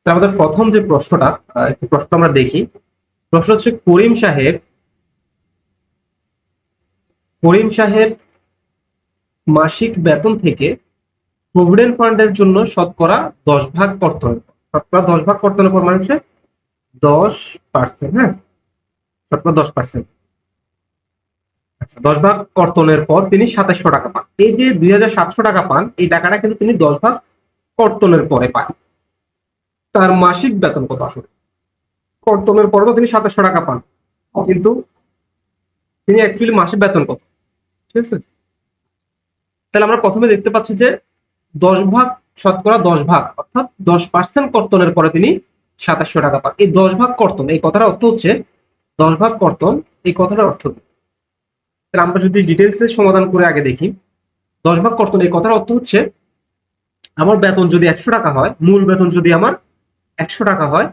আমাদের প্রথম যে প্রশ্নটা, একটু প্রশ্ন আমরা দেখি। প্রশ্ন হচ্ছে করিম সাহেব মাসিক বেতন থেকে প্রভিডেন্ট ফান্ডের জন্য শতকরা 10 ভাগ কর্তন, শতকরা 10 ভাগ কর্তনের পর মানে হচ্ছে 10%। হ্যাঁ, শতকরা 10%। আচ্ছা, 10 ভাগ কর্তনের পর তিনি 2700 টাকা পান। এই যে 2700 টাকা পান, এই টাকাটা কিন্তু তিনি 10 ভাগ কর্তনের পরে পান। তার মাসিক বেতন কত আসলে? কর্তনের পরে তো তিনি 2700 টাকা পান, কিন্তু তিনি অ্যাকচুয়ালি মাসিক বেতন কত? ঠিক আছে, তাহলে আমরা প্রথমে দেখতে পাচ্ছি যে 10 ভাগ, শতকরা 10 ভাগ অর্থাৎ 10% কর্তনের পরে তিনি 2700 টাকা পান। এই 10 ভাগ কর্তন, এই কথাটার অর্থ হচ্ছে 10 ভাগ কর্তন, এই কথাটার অর্থ কি? তাহলে আমরা যদি ডিটেলসে সমাধান করে আগে দেখি, 10 ভাগ কর্তন এই কথার অর্থ হচ্ছে আমার বেতন যদি 100 টাকা হয়, মূল বেতন যদি আমার 100 টাকা হয়,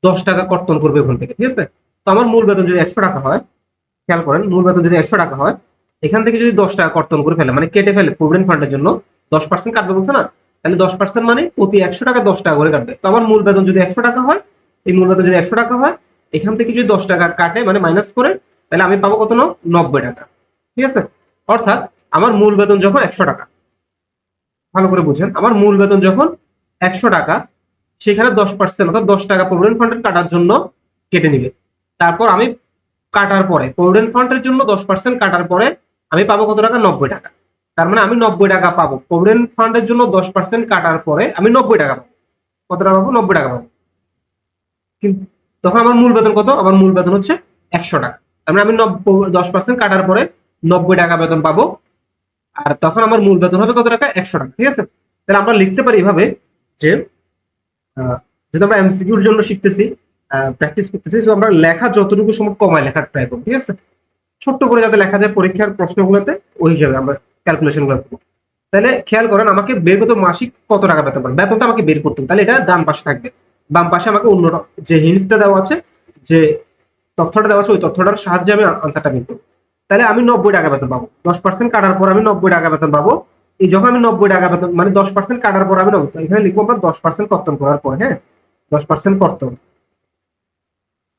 10 টাকা কর্তন করবে ওখান থেকে। ঠিক আছে, তো আমার মূল বেতন যদি 100 টাকা হয়, খেয়াল করেন, মূল বেতন যদি 100 টাকা হয়, এখান থেকে যদি 10 টাকা কর্তন করে ফেলে মানে কেটে ফেলে প্রভিডেন্ট ফান্ডের জন্য 10% কাটবে বলছে না, তাহলে 10% মানে প্রতি 100 টাকা 10 টাকা করে কাটবে। তো আমার মূল বেতন যদি 100 টাকা হয়, এই মূল বেতন যদি 100 টাকা হয়, এখান থেকে যদি 10 টাকা কাটে মানে মাইনাস করে, তাহলে আমি পাবো কত? 90 টাকা। ঠিক আছে, অর্থাৎ আমার মূল বেতন যখন 100 টাকা, ভালো করে বুঝেন, আমার মূল বেতন যখন 100 টাকা, সেখানে 10% অর্থাৎ 10 টাকা প্রভিডেন্ট ফান্ডের কাটার জন্য কেটে নিবে। তারপর আমি কাটার পরে প্রভিডেন্ট ফান্ডের জন্য 10% কাটার পরে আমি পাবো কত টাকা? 90 টাকা। তার মানে আমি 90 টাকা পাবো প্রভিডেন্ট ফান্ডের জন্য 10% কাটার পরে আমি 90 টাকা পাবো। কত টাকা পাবো? 90 টাকা পাবো। কিন্তু তখন আমার মূল বেতন কত? আমার মূল বেতন হচ্ছে 100 টাকা। তার মানে আমি 10% কাটার পরে 90 টাকা বেতন পাবো, আর তখন আমার মূল বেতন হবে কত টাকা? 100 টাকা। ঠিক আছে, তাহলে আমরা লিখতে পারি এভাবে যে যেহেতু আমরা এমসিকিউর জন্য শিখতেছি, প্র্যাকটিস করতেছি, তো আমরা লেখা যতটুকু সময় কমায় লেখার ট্রাই করবো। ঠিক আছে, ছোট্ট করে যাতে লেখা যায় পরীক্ষার প্রশ্নগুলোতে, ওই হিসাবে আমরা ক্যালকুলেশন গুলো করবো। তাহলে খেয়াল করেন, আমাকে বের করতে মাসিক কত টাকা বেতন পান, বেতনটা আমাকে বের করতে হবে। তাহলে এটা ডান পাশে থাকবে, বাম পাশে আমাকে অন্য যে হিন্টসটা দেওয়া আছে, যে তথ্যটা দেওয়া আছে, ওই তথ্যটার সাহায্যে আমি আনসারটা বের করবো। তাহলে আমি 90 টাকা বেতন পাবো, 10% কাটার পর আমি 90 টাকা বেতন পাবো। এই যখন আমি 90 টাকা বেতন মানে 10% কাটার পর আমি 90, এখানে লিখবো আমরা 10% কর্তন করার পর। হ্যাঁ, 10% কর্তন,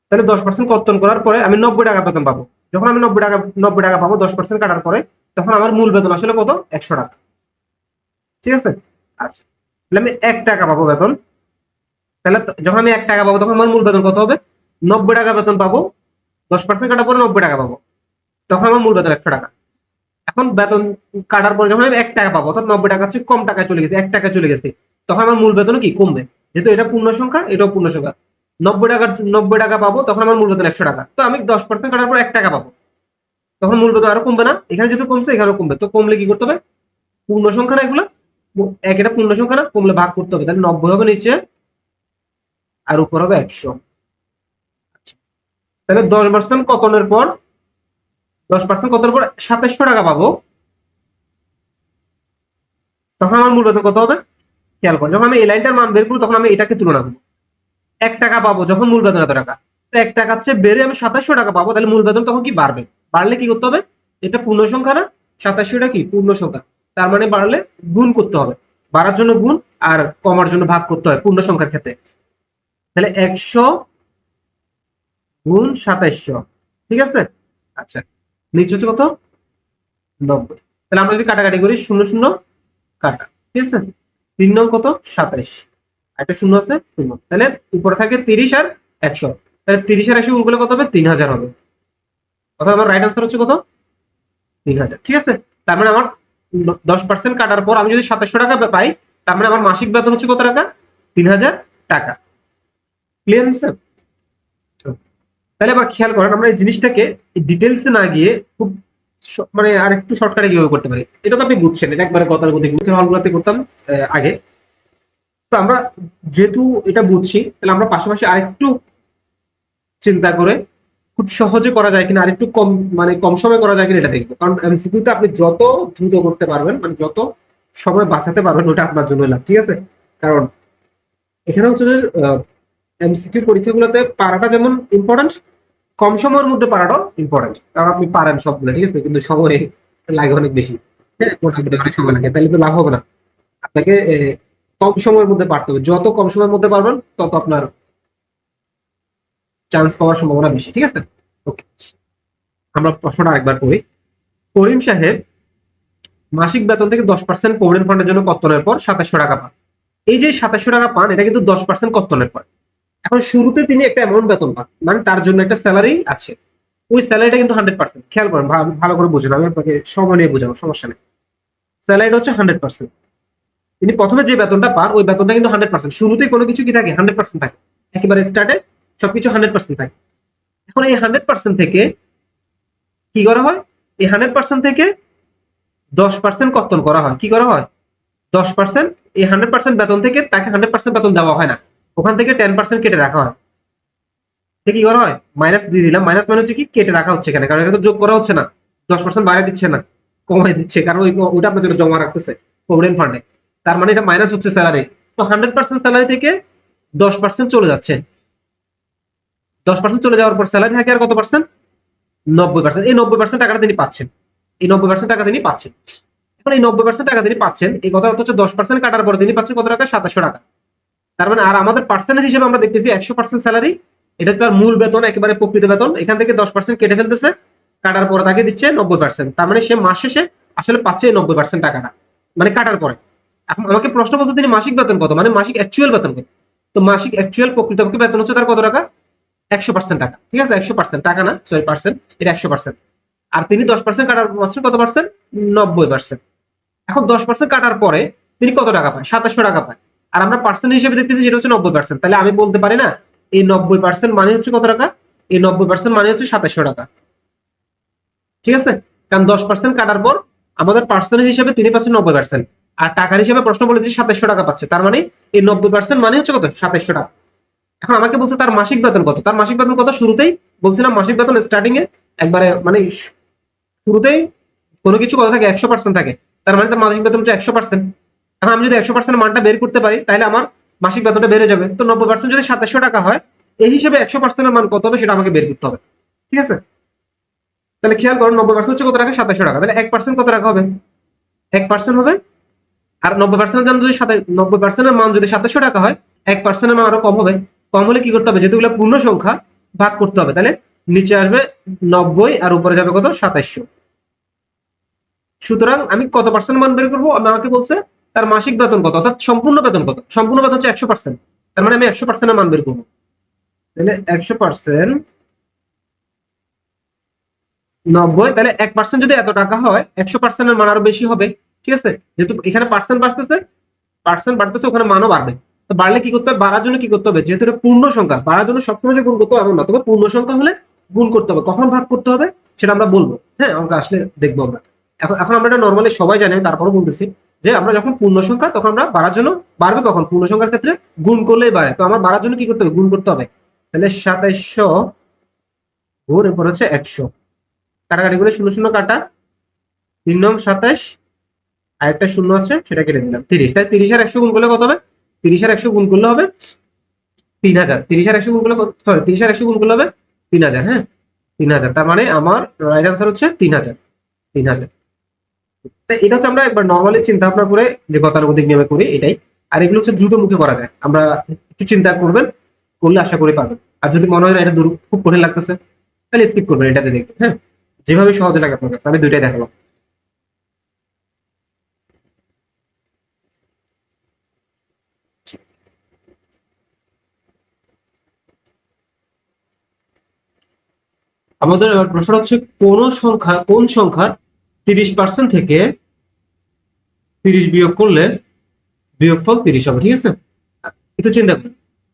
তাহলে 10% কর্তন করার পরে আমি 90 টাকা বেতন পাবো। যখন আমি 90 টাকা পাবো 10% কাটার পরে, তখন আমার মূল বেতন আসলে কত? 100 টাকা। ঠিক আছে, আচ্ছা, তাহলে আমি 1 টাকা পাবো বেতন। তাহলে যখন আমি 1 টাকা পাবো, তখন আমার মূল বেতন কত হবে? 90 টাকা বেতন পাবো, 10% কাটার পরে 90 টাকা পাবো, তখন আমার মূল বেতন 100 টাকা। এখন বেতন কাটার পরে যখন আমি 1 টাকা পাবো, অর্থাৎ 90 টাকা চেয়ে কম টাকায় চলে গেছে, 1 টাকা চলে গেছে, তখন আমার মূল বেতন কি? কমবে, যেহেতু এটা পূর্ণ সংখ্যা, এটাও পূর্ণ সংখ্যা। 90 টাকা পাবো, তখন আমার মূল বেতন 100 টাকা, তো আমি 10% কাটার পর 1 টাকা পাবো, তখন মূল বেতন আরো কমবে না? এখানে যেহেতু কমছে, এখানেও কমবে। তো কমলে কি করতে হবে? পূর্ণ সংখ্যা না এগুলো, এক, এটা পূর্ণ সংখ্যা না, কমলে ভাগ করতে হবে। তাহলে 90 হবে নিচে, আর উপর হবে 100। তাহলে 10% কতনের পর, 10% কতনের পর 2700 টাকা পাবো, তখন আমার মূল বেতন কত হবে? খেয়াল করো, যখন আমি এই লাইনটার মান বের করবো, তখন আমি এটাকে তুলনা করবো। 1 টাকা পাবো যখন মূল বেতন এত টাকা, তো 1 টাকার চেয়ে বেড়ে আমি 2700 টাকা পাবো, তাহলে মূল বেতন তখন কি বাড়বে? বাড়লে কি করতে হবে? এটা পূর্ণ সংখ্যা না, 2700টা কি পূর্ণ সংখ্যা, তার মানে বাড়লে গুণ করতে হবে। বাড়ার জন্য গুণ, আর কমার জন্য ভাগ করতে হয় পূর্ণ সংখ্যার ক্ষেত্রে। তাহলে 100 গুণ 2700। ঠিক আছে, আচ্ছা, নিচে হচ্ছে কত? 90। তাহলে আমরা যদি কাটাকাটি করি, শূন্য শূন্য কাটা। ঠিক আছে, 3 9 কত? 27। একটা শূন্য আছে, শূন্য। তাহলে উপরে থাকে 30 আর 100। তাহলে 30 আর 100 গুণ করলে কত হবে? 3000 হবে। অর্থাৎ আমার রাইট আনসার হচ্ছে কত? 3000। ঠিক আছে, তার মানে আমার 10% কাটার পর আমি যদি 2700 টাকা পাই, তার মানে আমার মাসিক বেতন হচ্ছে কত টাকা? 3000 টাকা। ক্লিয়ার হচ্ছে? তাহলে আবার খেয়াল করেন, আমরা এই জিনিসটাকে ডিটেলসে না গিয়ে খুব মানে আর একটু শর্টকাটে কিভাবে করতে পারি, এটা তো আপনি বুঝছেন, এটা একবারে গতানুগতিক হলগুলোতে করতাম আগে। তো আমরা যেহেতু এটা বুঝছি, তাহলে আমরা পাশাপাশি আরেকটু চিন্তা করে খুব সহজে করা যায় কিনা, আরেকটু কম মানে কম সময় করা যায় কিনা এটা দেখবো। কারণ এমসিকিউটা আপনি যত দ্রুত করতে পারবেন, মানে যত সময় বাঁচাতে পারবেন, ওটা আপনার জন্য লাভ। ঠিক আছে, কারণ এখানে হচ্ছে যে এমসিকিউ পরীক্ষাগুলোতে পারাটা যেমন ইম্পর্টেন্ট, কম সময়ের মধ্যে পারাটাও ইম্পর্টেন্ট। কারণ আপনি পারেন সবগুলো, ঠিক আছে, কিন্তু সময় লাগে অনেক বেশি। হ্যাঁ, মোটামুটি অনেক সময় লাগে, তাহলে তো লাভ হবে না। আপনাকে কম সময়ের মধ্যে পারতে হবে, যত কম সময়ের মধ্যে পারবেন তত আপনার চান্স পাওয়ার সম্ভাবনা বেশি। ঠিক আছে, ওকে, আমরা প্রশ্নটা আরেকবার করি। করিম সাহেব মাসিক বেতন থেকে 10% প্রভিডেন্ট ফান্ডের জন্য কর্তনের পর 2700 টাকা পান। এই যে 2700 টাকা পান, এটা কিন্তু 10% কর্তনের পর। এখন শুরুতে তিনি একটা অ্যামাউন্ট বেতন পান, মানে তার জন্য একটা স্যালারি আছে। ওই স্যালারিটা কিন্তু 100%, খেয়াল করেন, ভালো করে বুঝুন, আমি আপনাকে সময় নিয়ে বোঝাবো, সমস্যা নেই। স্যালারিটা হচ্ছে 100%। তিনি প্রথমে যে বেতনটা পান ওই বেতনটা কিন্তু 100%, শুরুতেই কোনো কিছু কি থাকে 100% থাকে, একেবারে স্টার্টে সবকিছু 100% থাকে। এখন এই 100% থেকে কি করা হয়, এই 100% থেকে 10% কর্তন করা হয়। কি করা হয়, 10%, এই 100% বেতন থেকে তাকে 100% বেতন দেওয়া হয় না, ওখান থেকে 10% কেটে রাখা হয়। কি করা হয়, মাইনাস দিয়ে দিলাম, মাইনাস মানে হচ্ছে কি কেটে রাখা হচ্ছে এখানে, কারণ এটা তো যোগ করা হচ্ছে না, 10% বাড়ায় দিচ্ছে না, কমাই দিচ্ছে, কারণ ওইটা আপনার জন্য জমা রাখতেছে প্রভিডেন্ট ফান্ডে। তার মানে এটা মাইনাস হচ্ছে স্যালারি। তো 100% স্যালারি থেকে 10% চলে যাচ্ছে, 10% চলে যাওয়ার পর স্যালারি থাকে আর কত পার্সেন্ট, 90%। এই 90% টাকাটা তিনি পাচ্ছেন, এই 90% টাকা তিনি পাচ্ছেন। এখন এই 90% টাকা তিনি পাচ্ছেন, এই কথা হচ্ছে 10% কাটার পরে তিনি পাচ্ছেন কত টাকা, 2700 টাকা। তার মানে আর আমাদের পার্সেন্টেজ হিসেবে আমরা দেখতেছি 100% স্যালারি, এটা তার মূল বেতন, একেবারে প্রকৃত বেতন, এখান থেকে 10% কেটে ফেলতেছে, কাটার পরে তাকে দিচ্ছে 90%। তার মানে সে মাস শেষে আসলে পাচ্ছে 90% টাকাটা, মানে কাটার পরে। এখন আমাকে প্রশ্ন বলছে তিনি মাসিক বেতন কত, মানে মাসিক অ্যাকচুয়াল বেতন কত। তো মাসিক অ্যাকচুয়াল প্রকৃতপক্ষে বেতন হচ্ছে তার কত টাকা, 100% টাকা। ঠিক আছে, 100% টাকা না, সরি পার্সেন্ট, এটা 100%। আর তিনি 10% কাটার পাচ্ছেন কত পার্সেন্ট, 90%। এখন 10% কাটার পরে তিনি কত টাকা পায়, 2700 টাকা পায়। আর আমরা পার্সেন্ট হিসেবে দেখতেছি যেটা হচ্ছে 90%, তাহলে আমি বলতে পারি না এই 90% মানে হচ্ছে কত টাকা, এই 90% মানে হচ্ছে 2700 টাকা। ঠিক আছে, কারণ 10% কাটার পর আমাদের পার্সেন্টেজ হিসেবে তিনি পাচ্ছেন 90%, আর টাকার হিসেবে প্রশ্ন বলেছে 2700 টাকা পাচ্ছে, তার মানে এই 90% মানে হচ্ছে কত, 2700 টাকা। এখন আমাকে বলছে তার মাসিক বেতন কত, তার মাসিক বেতন কত, শুরুতেই বলছিলাম মাসিক বেতন স্টার্টিং এ একবারে মানে শুরুতেই কোনো কিছু কত থাকে, 100% থাকে, তার মানে তার মাসিক বেতন হচ্ছে 100%। এখন আমি যদি 100% মানটা বের করতে পারি তাহলে আমার মাসিক বেতনটা বেড়ে যাবে। তো 90% যদি 2700 টাকা হয়, এই হিসেবে 100% এর মান কত হবে সেটা আমাকে বের করতে হবে। ঠিক আছে, তাহলে খেয়াল করুন 90% হচ্ছে কত টাকা, 2700 টাকা, তাহলে 1% কত টাকা হবে, 1% হবে। আর 90% এর দাম যদি 90% এর মান যদি 2700 টাকা হয়, 1% এর মান আরো কম হবে। কম হলে কি করতে হবে, যেহেতু এগুলো পূর্ণ সংখ্যা ভাগ করতে হবে, তাহলে নিচে আসবে 90 আর উপরে যাবে কত, 2700। সুতরাং আমি কত পার্সেন্ট মান বের করবো, আমাকে বলছে তার মাসিক বেতন কত, অর্থাৎ সম্পূর্ণ বেতন কত, সম্পূর্ণ বেতন হচ্ছে 100%। তার মানে আমি 100% এর মান বের করবো, তাহলে 100% 90, তাহলে 1% যদি এত টাকা হয়, 100% এর মান আরো বেশি হবে। ঠিক আছে, যেহেতু এখানে পার্সেন্ট বাড়তেছে, পার্সেন্ট বাড়তেছে, ওখানে মানও বাড়বে। তো বাড়লে কি করতে হবে, বাড়ার জন্য কি করতে হবে, যেহেতু এটা পূর্ণ সংখ্যা, বাড়ার জন্য সবসময় যে গুণ করতে হবে এমন না, তবে পূর্ণ সংখ্যা হলে গুণ করতে হবে। কখন ভাগ করতে হবে সেটা আমরা বলবো, হ্যাঁ অঙ্ক আসলে দেখবো আমরা। এখন এখন আমরা এটা নর্মালি সবাই জানি, তারপরও বলতেছি যে আমরা যখন পূর্ণ সংখ্যা তখন আমরা বাড়ার জন্য, বাড়বে কখন, পূর্ণ সংখ্যার ক্ষেত্রে গুণ করলেই বাড়ে। তো আমার বাড়ার জন্য কি করতে হবে, গুণ করতে হবে। তাহলে 2700 গুণ এরপর হচ্ছে 100, কাটাকাটি করে শূন্য শূন্য কাটা, 3 9 27, আরেকটা শূন্য আছে সেটা কেটে দিলাম, 30। তাই 30 আর 100 গুণ করলে কত হবে, 30 আর 100 গুণ করলে হবে 3000। 30 আর 100 গুণ করলে, সরি 30 আর 100 গুণ করলে হবে 3000। হ্যাঁ 3000, তার মানে আমার রাইট আনসার হচ্ছে 3000, 3000। তাই এটা হচ্ছে আমরা একবার নর্মালি চিন্তা ভাবনা করে যে গতানুগতিক নিয়মে করি এটাই। আর এগুলো হচ্ছে দ্রুত মুখে করা যায়, আমরা একটু চিন্তা করবেন, করলে আশা করি পারবেন। আর যদি মনে হয় না এটা খুব কঠিন লাগতেছে, তাহলে স্কিপ করবেন, এটাতে দেখবেন। হ্যাঁ, যেভাবে সহজে লাগে আপনার কাছে, আমি দুইটাই দেখালাম। আমাদের এবার প্রশ্ন হচ্ছে কোন সংখ্যার 30% থেকে 30 বিয়োগ করলে বিয়োগফল 30 হবে। ঠিক আছে, একটু চিন্তা করি,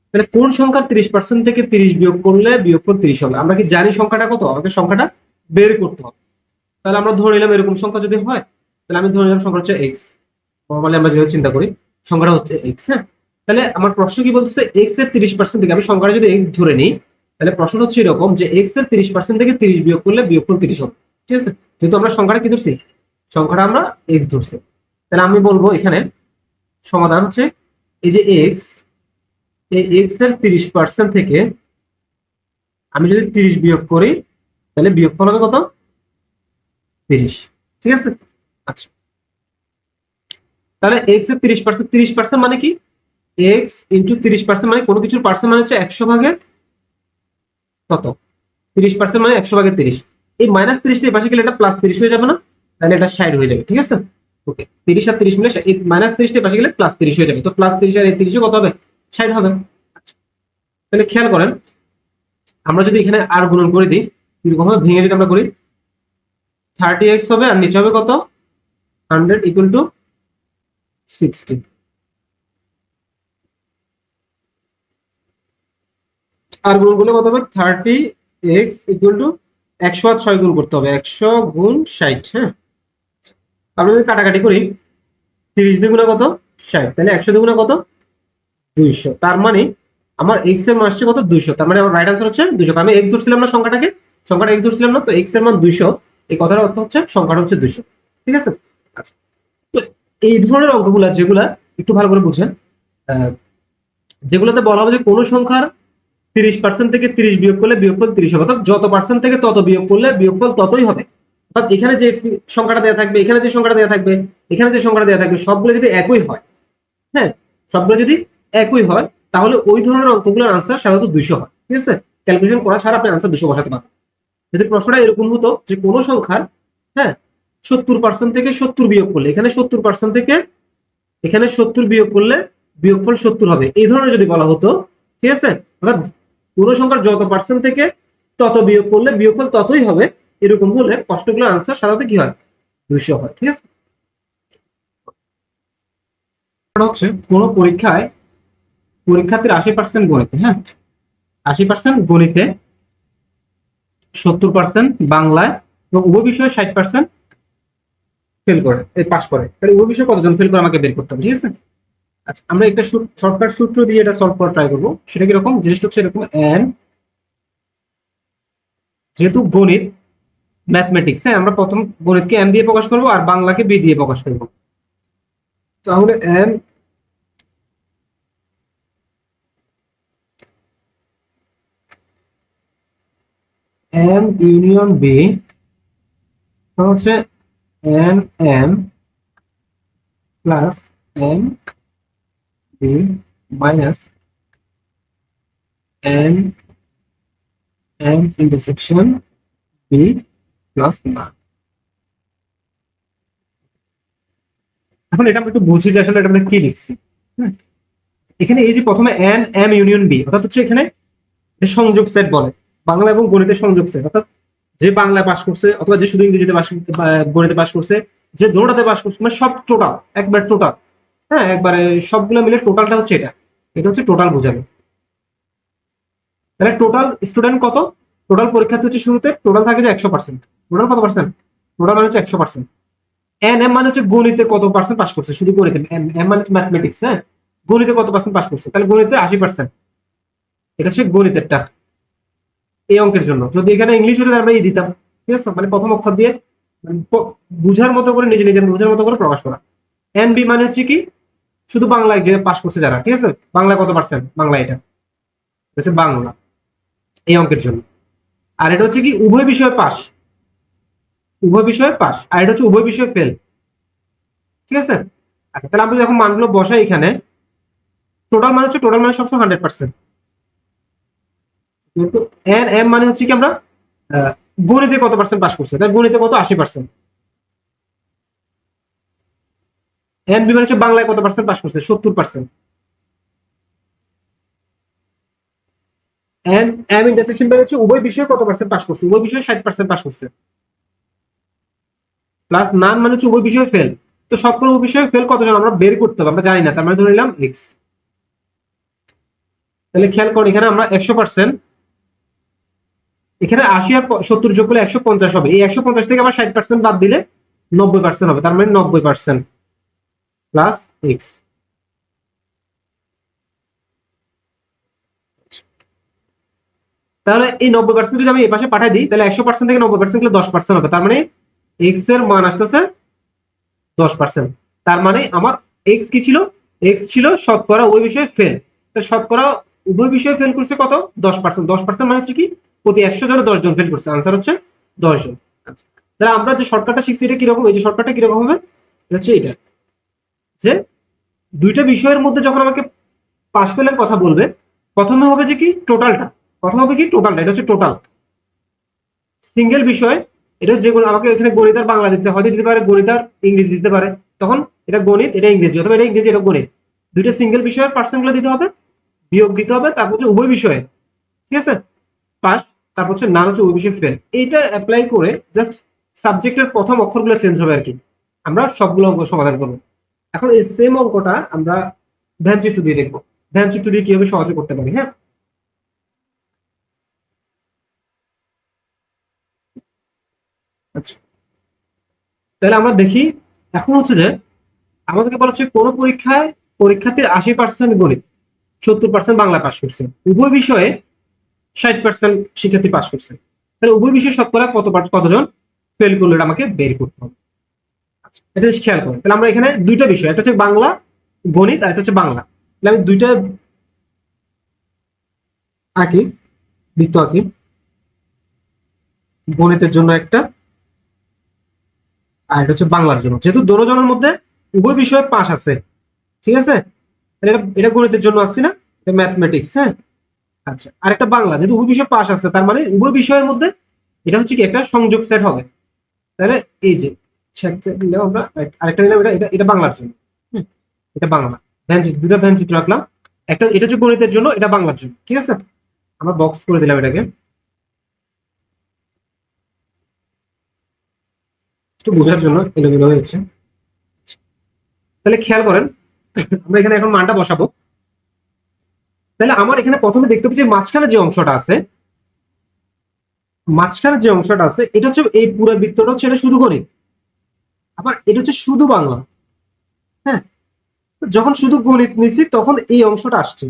তাহলে কোন সংখ্যার 30% থেকে 30 বিয়োগ করলে বিয়োগফল 30 হবে। আমরা কি জানি সংখ্যাটা কত, আমাদের সংখ্যাটা বের করতে হবে। তাহলে আমরা ধরে নিলাম এরকম সংখ্যা যদি হয়, তাহলে আমি ধরে নিলাম সংখ্যা হচ্ছে এক্স। নর্মালি আমরা যেভাবে চিন্তা করি সংখ্যাটা হচ্ছে এক্স। হ্যাঁ, তাহলে আমার প্রশ্ন কি বলতেছে, এক্স এর 30% থেকে, আমি সংখ্যাটা যদি এক্স ধরে নিই, তাহলে প্রশ্ন হচ্ছে এরকম যে এক্স এর 30% থেকে 30 বিয়োগ করলে বিয়োগফল 30 হবে। ঠিক আছে, যেহেতু আমরা সংখ্যাটা কি ধরছি, সংখ্যাটা আমরা এক্স ধরছি, তাহলে আমি বলবো এখানে সমাধান হচ্ছে এই যে এক্স, এই এক্স এর 30% থেকে আমি যদি 30 বিয়োগ করি, তাহলে বিয়োগফল হবে কত, 30। ঠিক আছে, আচ্ছা তাহলে এক্স এর 30%, 30% মানে কি, এক্স ইন্টু 30% মানে কোনো কিছুর পার্সেন্ট মানে হচ্ছে 100 ভাগের কত, 30% মানে 100 ভাগের 30। এই মাইনাস 30টা এই পাশে গেলে এটা প্লাস 30 হয়ে যাবে না, তাহলে এটা 60 হয়ে যাবে। ঠিক আছে, ওকে, 30 আর 30 মিলে এই মাইনাস 30টা এই পাশে গেলে প্লাস 30 হয়ে যাবে। তো প্লাস 30 আর এই 30 কত হবে, 60 হবে। আচ্ছা, তাহলে খেয়াল করেন, আমরা যদি এখানে আর গুণন করে দিই, এরকম ভাবে ভেঙে যদি আমরা করি, 30x হবে আর নিচে হবে কত, 100 ইকুয়াল টু 60। আর গুণ করলে কত হবে, 30x ইকুয়াল টু 100 আর 6 গুণ করতে হবে, 100 গুণ 60। হ্যাঁ, আমরা যদি কাটাকাটি করি, 30 দিয়ে গুণা কত, 60, তাহলে 100 দিয়ে গুণা কত, 200। তার মানে আমার x এর মান আসছে কত, 200। তার মানে আমার রাইট আনসার হচ্ছে 200। আমি x ধরছিলাম না সংখ্যাটাকে, সংখ্যাটা x ধরছিলাম না, তো x এর মান 200, এই কথার অর্থ হচ্ছে সংখ্যাটা হচ্ছে 200। ঠিক আছে, আচ্ছা, তো এই ধরনের অঙ্কগুলা যেগুলা একটু ভালো করে বুঝেন, যেগুলোতে বলা হবে যে কোনো সংখ্যার 30% থেকে 30 বিয়োগ করলে বিয়োগফল 30 হবে, অর্থাৎ যত পার্সেন্ট থেকে তত বিয়োগ করলে বিয়োগফল ততই হবে। অর্থাৎ এখানে যে সংখ্যাটা দেওয়া থাকবে, এখানে যে সংখ্যাটা দেওয়া থাকবে, এখানে যে সংখ্যাটা দেওয়া থাকবে, সবগুলো যদি একই হয়, হ্যাঁ, সবগুলো যদি একই হয়, তাহলে ওই ধরনের অঙ্কগুলোর আনসার সাধারণত 200 হয়। ঠিক আছে, ক্যালকুলেশন করা ছাড়া আপনি আনসার 200 বসাতে পারবেন। যদি প্রশ্নটা এরকম হতো যে কোনো সংখ্যার, হ্যাঁ, 70% থেকে 70 বিয়োগ করলে, এখানে 70% থেকে এখানে 70 বিয়োগ করলে বিয়োগফল 70 হবে, এই ধরনের যদি বলা হতো, ঠিক আছে, অর্থাৎ পুরো সংখ্যার যত পার্সেন্ট থেকে তত বিয়োগ করলে বিয়োগফল ততই হবে, এরকম হলে প্রশ্নগুলোর আনসার সাধারণত কি হয়, 200 হয়। ঠিক আছে, হচ্ছে কোন পরীক্ষায় পরীক্ষার্থীর 80% গণিতে, হ্যাঁ, 80% গণিতে, 70% বাংলায় এবং উভয় বিষয়ে 60% ফেল করে, পাস করে, তাহলে উভয় বিষয়ে কতজন ফেল করে আমাকে বের করতে হবে। ঠিক আছে, আচ্ছা, আমরা একটা শর্টকাট সূত্র দিয়ে এটা সলভ করা ট্রাই করবো। সেটা কিরকম, জিনিসটা হচ্ছে এরকম, এন, যেহেতু গণিত ম্যাথমেটিক্স, হ্যাঁ, আমরা প্রথম গণিতকে এন দিয়ে প্রকাশ করবো আর বাংলাকে বি দিয়ে প্রকাশ করবো। তাহলে এন এম ইউনিয়ন বি হচ্ছে N M plus N B minus N M intersection B plus না। এখন এটা আমরা একটু বুঝি যে আসলে এটা আমরা কি লিখছি। এখানে এই যে প্রথমে এন এম ইউনিয়ন বি, অর্থাৎ হচ্ছে এখানে সংযোগ সেট বলে, বাংলা এবং গণিতের সংযোগ সেট, অর্থাৎ যে বাংলায় পাস করছে অথবা যে শুধু ইংরেজিতে পাস, গণিতে পাস করছে, যে দোটাতে পাস করছে, মানে সব টোটাল, একবার টোটাল, হ্যাঁ, একবারে সবগুলো মিলে টোটালটা হচ্ছে এটা, এটা হচ্ছে টোটাল বোঝাবে। তাহলে টোটাল স্টুডেন্ট কত, টোটাল পরীক্ষার্থী হচ্ছে শুরুতে টোটাল থাকে যে 100%, টোটাল কত পার্সেন্ট, টোটাল মানে হচ্ছে 100%। এন এম মানে হচ্ছে গণিতে কত পার্সেন্ট পাস করছে, শুধু গণিতে, এম মানে হচ্ছে ম্যাথমেটিক্স, হ্যাঁ, গণিতে কত পার্সেন্ট পাস করছে, তাহলে গণিতে 80%, এটা হচ্ছে গণিতেরটা এই অঙ্কের জন্য। যদি এখানে ইংলিশ হতো আমরা এই দিতাম। ঠিক আছে, মানে প্রথম অক্ষর দিয়ে বুঝার মতো করে, নিজে নিজের বুঝার মতো করে প্রকাশ করা। এন বি মানে হচ্ছে কি, শুধু বাংলায় যে পাস করছে যারা, ঠিক আছে, বাংলা কত পার্সেন্ট, বাংলা এটা হচ্ছে বাংলা এই অঙ্কের জন্য। আর এটা হচ্ছে কি উভয় বিষয়ে পাস, উভয় বিষয়ে পাস, আর এটা হচ্ছে উভয় বিষয়ে ফেল। ঠিক আছে, আচ্ছা, তাহলে আমরা যখন মানগুলো বসাই এখানে, টোটাল মানে হচ্ছে, টোটাল মানে সবসময় 100%, কিন্তু এন এম মানে হচ্ছে কি আমরা গণিতে কত পার্সেন্ট পাস করছে, তাই গণিতে কত, 80%। এন বি মানে হচ্ছে বাংলায় কত পার্সেন্ট পাস করছে, 70%। এন এম ইন্টারসেকশন মানে হচ্ছে উভয় বিষয়ে কত পার্সেন্ট পাস করছে, উভয় বিষয়ে 60% পাস করছে, প্লাস নান মানে হচ্ছে উভয় বিষয়ে ফেল। তো সবগুলো বিষয়ে ফেল কতজন আমরা বের করতে হবে, আমরা জানি না, তার মানে ধরে নিলাম এক্স। তাহলে খেয়াল করুন, এখানে আমরা 100%, এখানে 80 আর 70 যোগ করলে 150 হবে, এই 150 থেকে আবার 60% বাদ দিলে 90% হবে, তার মানে 90% প্লাস এক্স। তাহলে এই 90% যদি আমি এই পাশে পাঠাই দিই, তাহলে 100% থেকে 90% গেলে 10% হবে, তার মানে এক্স এর মান আসতেছে 10%। তার মানে আমার এক্স কি ছিল, এক্স ছিল শতকরা ওই বিষয়ে ফেল, শতকরা উভয় বিষয়ে ফেল করছে কত, 10%। 10% মানে হচ্ছে কি প্রতি 100 জনে 10 জন ফেল করছে, আনসার হচ্ছে 10 জন। আচ্ছা, তাহলে আমরা যে শর্টকাটটা শিখছি এটা কিরকম, এই যে শর্টকাটটা কিরকম হবে, এটা হচ্ছে এটা, যে দুইটা বিষয়ের মধ্যে যখন আমাকে পাশ ফেলের কথা বলবে, প্রথমে হবে যে কি টোটালটা, প্রথম হবে কি টোটালটা, এটা হচ্ছে টোটাল। সিঙ্গেল বিষয়, এটা যেগুলো আমাকে এখানে গণিত আর বাংলা দিচ্ছে, হয়তো দিতে পারে গণিত আর ইংরেজি দিতে পারে, তখন এটা গণিত এটা ইংরেজি, অথবা এটা ইংরেজি এটা গণিত, দুইটা সিঙ্গেল বিষয়ের পার্সেন্ট গুলো দিতে হবে, বিয়োগ দিতে হবে, তারপর হচ্ছে উভয় বিষয়ে, ঠিক আছে, পাস, তারপর হচ্ছে না হচ্ছে উভয় বিষয়ে ফেল। এইটা অ্যাপ্লাই করে জাস্ট সাবজেক্টের প্রথম অক্ষরগুলো চেঞ্জ হবে আর কি, আমরা সবগুলো অঙ্ক সমাধান করবো। এখন এই সেম অঙ্কটা আমরা ধ্যান চিত্র দিয়ে দেখবো, ধ্যান চিত্র দিয়ে কিভাবে সহজে করতে পারি। হ্যাঁ, আচ্ছা, তাহলে আমরা দেখি। এখন হচ্ছে যে আমাদেরকে বলা হচ্ছে কোন পরীক্ষায় পরীক্ষার্থীর 80% গণিত, 70% বাংলা পাস করছে, উভয় বিষয়ে 60% শিক্ষার্থী পাস করছে, তাহলে উভয় বিষয়ে শতকরা কতজন ফেল করলো এটা আমাকে বের করতে হবে। আচ্ছা, এটা খেয়াল করুন, তাহলে আমরা এখানে দুইটা বিষয়, একটা হচ্ছে বাংলা গণিত আর একটা হচ্ছে বাংলা, তাহলে আমি দুইটা আঁকি, বৃত্ত আঁকি, গণিতের জন্য একটা আর এটা হচ্ছে বাংলার জন্য, যেহেতু দুজনের মধ্যে উভয় বিষয়ে পাস আছে, ঠিক আছে, এটা এটা গণিতের জন্য আঁকছি না, এটা ম্যাথমেটিক্স। হ্যাঁ, আচ্ছা, আর একটা বাংলা, যেহেতু উভয় বিষয়ে পাস আছে, তার মানে উভয় বিষয়ের মধ্যে এটা হচ্ছে কি একটা সংযোগ সেট হবে। তাহলে এই যে set নিলাম আমরা, আরেকটা নিলাম, এটা এটা এটা বাংলার জন্য। হুম, এটা বাংলা, দুটা ভ্যান চিত্র রাখলাম, একটা এটা হচ্ছে গণিতের জন্য, এটা বাংলার জন্য, ঠিক আছে, আমরা বক্স করে দিলাম এটাকে, একটু বোঝার জন্য এলোমেলো হয়েছে। তাহলে খেয়াল করেন, আমরা এখানে এখন মানটা বসাবো। তাহলে আমার এখানে প্রথমে দেখতে পাচ্ছি মাঝখানে যে অংশটা আছে, মাঝখানে যে অংশটা আছে এটা হচ্ছে এই পুরো বৃত্তটা হচ্ছে এটা শুধু গণিত, আবার এটা হচ্ছে শুধু বাংলা। হ্যাঁ, যখন শুধু গণিত নিছি তখন এই অংশটা আসছে,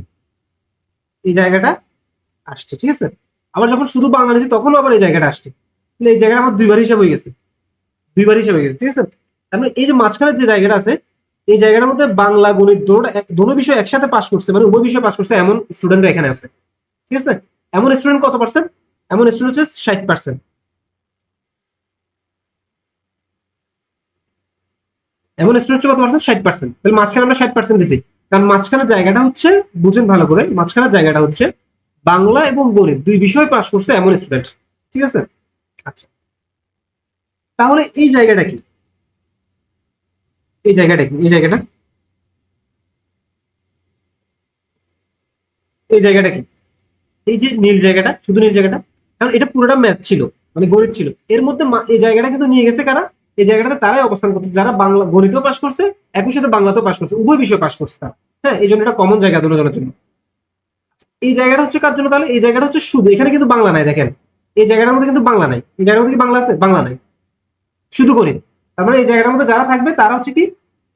এই জায়গাটা আসছে, ঠিক আছে, আবার যখন শুধু বাংলা নিছি তখন আবার এই জায়গাটা আসছে, তাহলে এই জায়গাটা আমার দুইবার হিসাব হয়ে গেছে, দুইবার হিসাব হয়ে গেছে, ঠিক আছে। তাহলে এই যে মাঝখানে যে জায়গাটা আছে, এই জায়গাটার মধ্যে বাংলা গণিত দুটো বিষয় একসাথে পাস করছে, মানে উভয় বিষয় পাস করছে এমন স্টুডেন্ট এখানে আছে, ঠিক আছে। এমন স্টুডেন্ট কত পার্সেন্ট? এমন স্টুডেন্ট হচ্ছে 60%। এমন স্টুডেন্ট হচ্ছে কত পার্সেন্ট? 60%। তাহলে মাঝখানে আমরা 60% দিছি, কারণ মাঝখানের জায়গাটা হচ্ছে, বুঝেন ভালো করে, মাঝখানের জায়গাটা হচ্ছে বাংলা এবং গণিত দুই বিষয় পাস করছে এমন স্টুডেন্ট, ঠিক আছে। আচ্ছা, তাহলে এই জায়গাটা কি, এই জায়গাটা কি, এই জায়গাটা, এই জায়গাটা কি, এই যে নীল জায়গাটা, শুধু নীল জায়গাটা, কারণ এটা পুরোটা ম্যাথ ছিল, মানে গণিত ছিল, এর মধ্যে এই জায়গাটা কিন্তু নিয়ে গেছে কারা, এই জায়গাটাতে তারাই অবস্থান করছে যারা বাংলা গণিতেও পাস করছে, একই সাথে বাংলাতেও পাস করছে, উভয় বিষয় পাস করছে তারা। হ্যাঁ, এই জন্য এটা কমন জায়গা দুজনের জন্য। এই জায়গাটা হচ্ছে কার জন্য, তাহলে এই জায়গাটা হচ্ছে শুধু, এখানে কিন্তু বাংলা নাই, দেখেন এই জায়গাটার মধ্যে কিন্তু বাংলা নাই, এই জায়গার মধ্যে কি বাংলা আছে? বাংলা নাই, শুধু গণিত। তার মানে এই জায়গাটার মধ্যে যারা থাকবে তারা হচ্ছে কি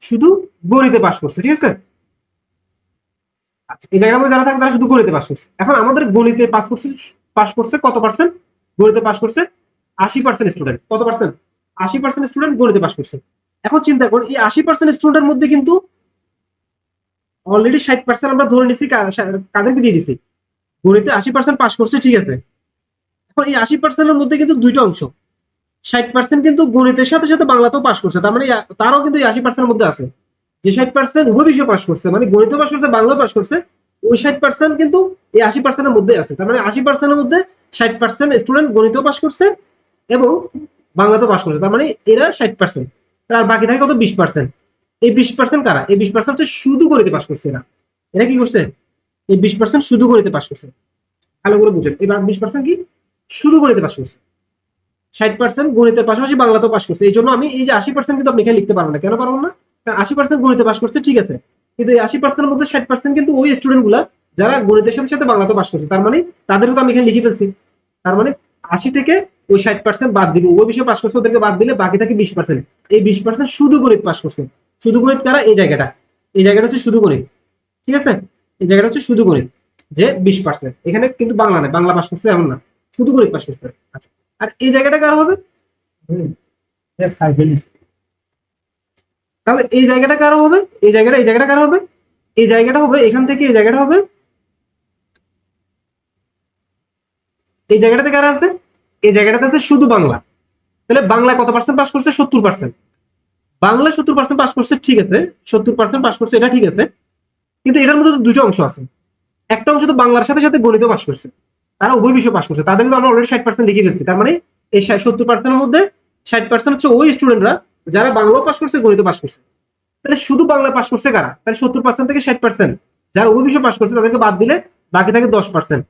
শুধু গণিতে পাস করছে, ঠিক আছে। আচ্ছা, এই জায়গার মধ্যে যারা থাকবে তারা শুধু গণিতে পাস করছে। এখন আমাদের গণিতে পাস করছে কত পার্সেন্ট? গণিতে পাস করছে 80% স্টুডেন্ট। কত পার্সেন্ট? 80% স্টুডেন্ট গণিতে পাস করছে। এখন চিন্তা করি এই 80% স্টুডেন্টের মধ্যে কিন্তু অলরেডি 60% আমরা ধরে নিছি, কাদেরকে দিয়ে দিছি, গণিতে 80% পাস করছে, ঠিক আছে। এখন এই 80%-এর মধ্যে কিন্তু দুইটা অংশ, 60% কিন্তু গণিতের সাথে সাথে বাংলাতেও পাস করছে, তার মানে তারাও কিন্তু এই 80%-এর মধ্যে আছে। যে 60% উভয় বিষয়ে পাস করছে, মানে গণিতেও পাস করছে বাংলাও পাস করছে, ওই 60% কিন্তু এই 80%-এর মধ্যে আছে। তার মানে 80%-এর মধ্যে 60% স্টুডেন্ট গণিতেও পাস করছে এবং বাংলাতেও পাস করছে, তার মানে এরা 60%। আর বাকি থাকে কত? 20%। এই 20% কারা? এই 20% হচ্ছে শুধু গণিতে পাস করছে এরা। এরা কি করছে? এই 20% শুধু গণিতে পাস করছে। ভালো করে বুঝেন, এবার 20% কি শুধু গণিতে পাস করছে, 60% গণিতের পাশাপাশি বাংলাতেও পাস করছে। এই জন্য আমি এই যে 80% কিন্তু আপনি এখানে লিখতে পারবো না, কেন পারবো না? কারণ 80% গণিতে পাস করছে, ঠিক আছে, কিন্তু এই 80%-এর মধ্যে 60% কিন্তু ওই স্টুডেন্ট গুলা যারা গণিতের সাথে সাথে বাংলাতেও পাস করছে, তার মানে তাদেরও তো আমি এখানে লিখে ফেলছি। তার মানে 80 থেকে ওই 60% বাদ দিব, ওই বিষয়ে পাস করছে ওদেরকে বাদ দিলে বাকি থাকে 20%। এই 20% শুধু গণিত পাস করছে। শুধু গণিত কারা? এই জায়গাটা, এই জায়গাটা হচ্ছে শুধু গণিত, ঠিক আছে, এই জায়গাটা হচ্ছে শুধু গণিত, যে 20%। এখানে কিন্তু বাংলা নেই, বাংলা পাস করছে এমন না, শুধু গণিত পাস করছে। আচ্ছা, আর এই জায়গাটা কার হবে? তাহলে এই জায়গাটা কারো হবে, এই জায়গাটা কারো হবে, এই জায়গাটা হবে এখান থেকে, এই জায়গাটা হবে, এই জায়গাটাতে কারা আছে? এই জায়গাটাতে আছে শুধু বাংলা। তাহলে বাংলা কত পার্সেন্ট পাস করছে? 70%। বাংলা 70% পাস করছে, ঠিক আছে, 70% পাস করছে, এটা ঠিক আছে, কিন্তু এটার মধ্যে তো দুটো অংশ আছে। একটা অংশ তো বাংলার সাথে সাথে গণিত পাস করছে, তারা উভয় বিষয় পাস করছে, তাদের কিন্তু আমরা অলরেডি 60% লিখে ফেলছি। তার মানে এই 70%-এর মধ্যে 60% হচ্ছে ওই স্টুডেন্টরা যারা বাংলাও পাস করছে, গণিত পাস করছে। তাহলে শুধু বাংলা পাস করছে কারা? তাহলে 70% থেকে 60% যারা উভয় বিষয় পাস করছে তাদেরকে বাদ দিলে বাকি থাকে 10%।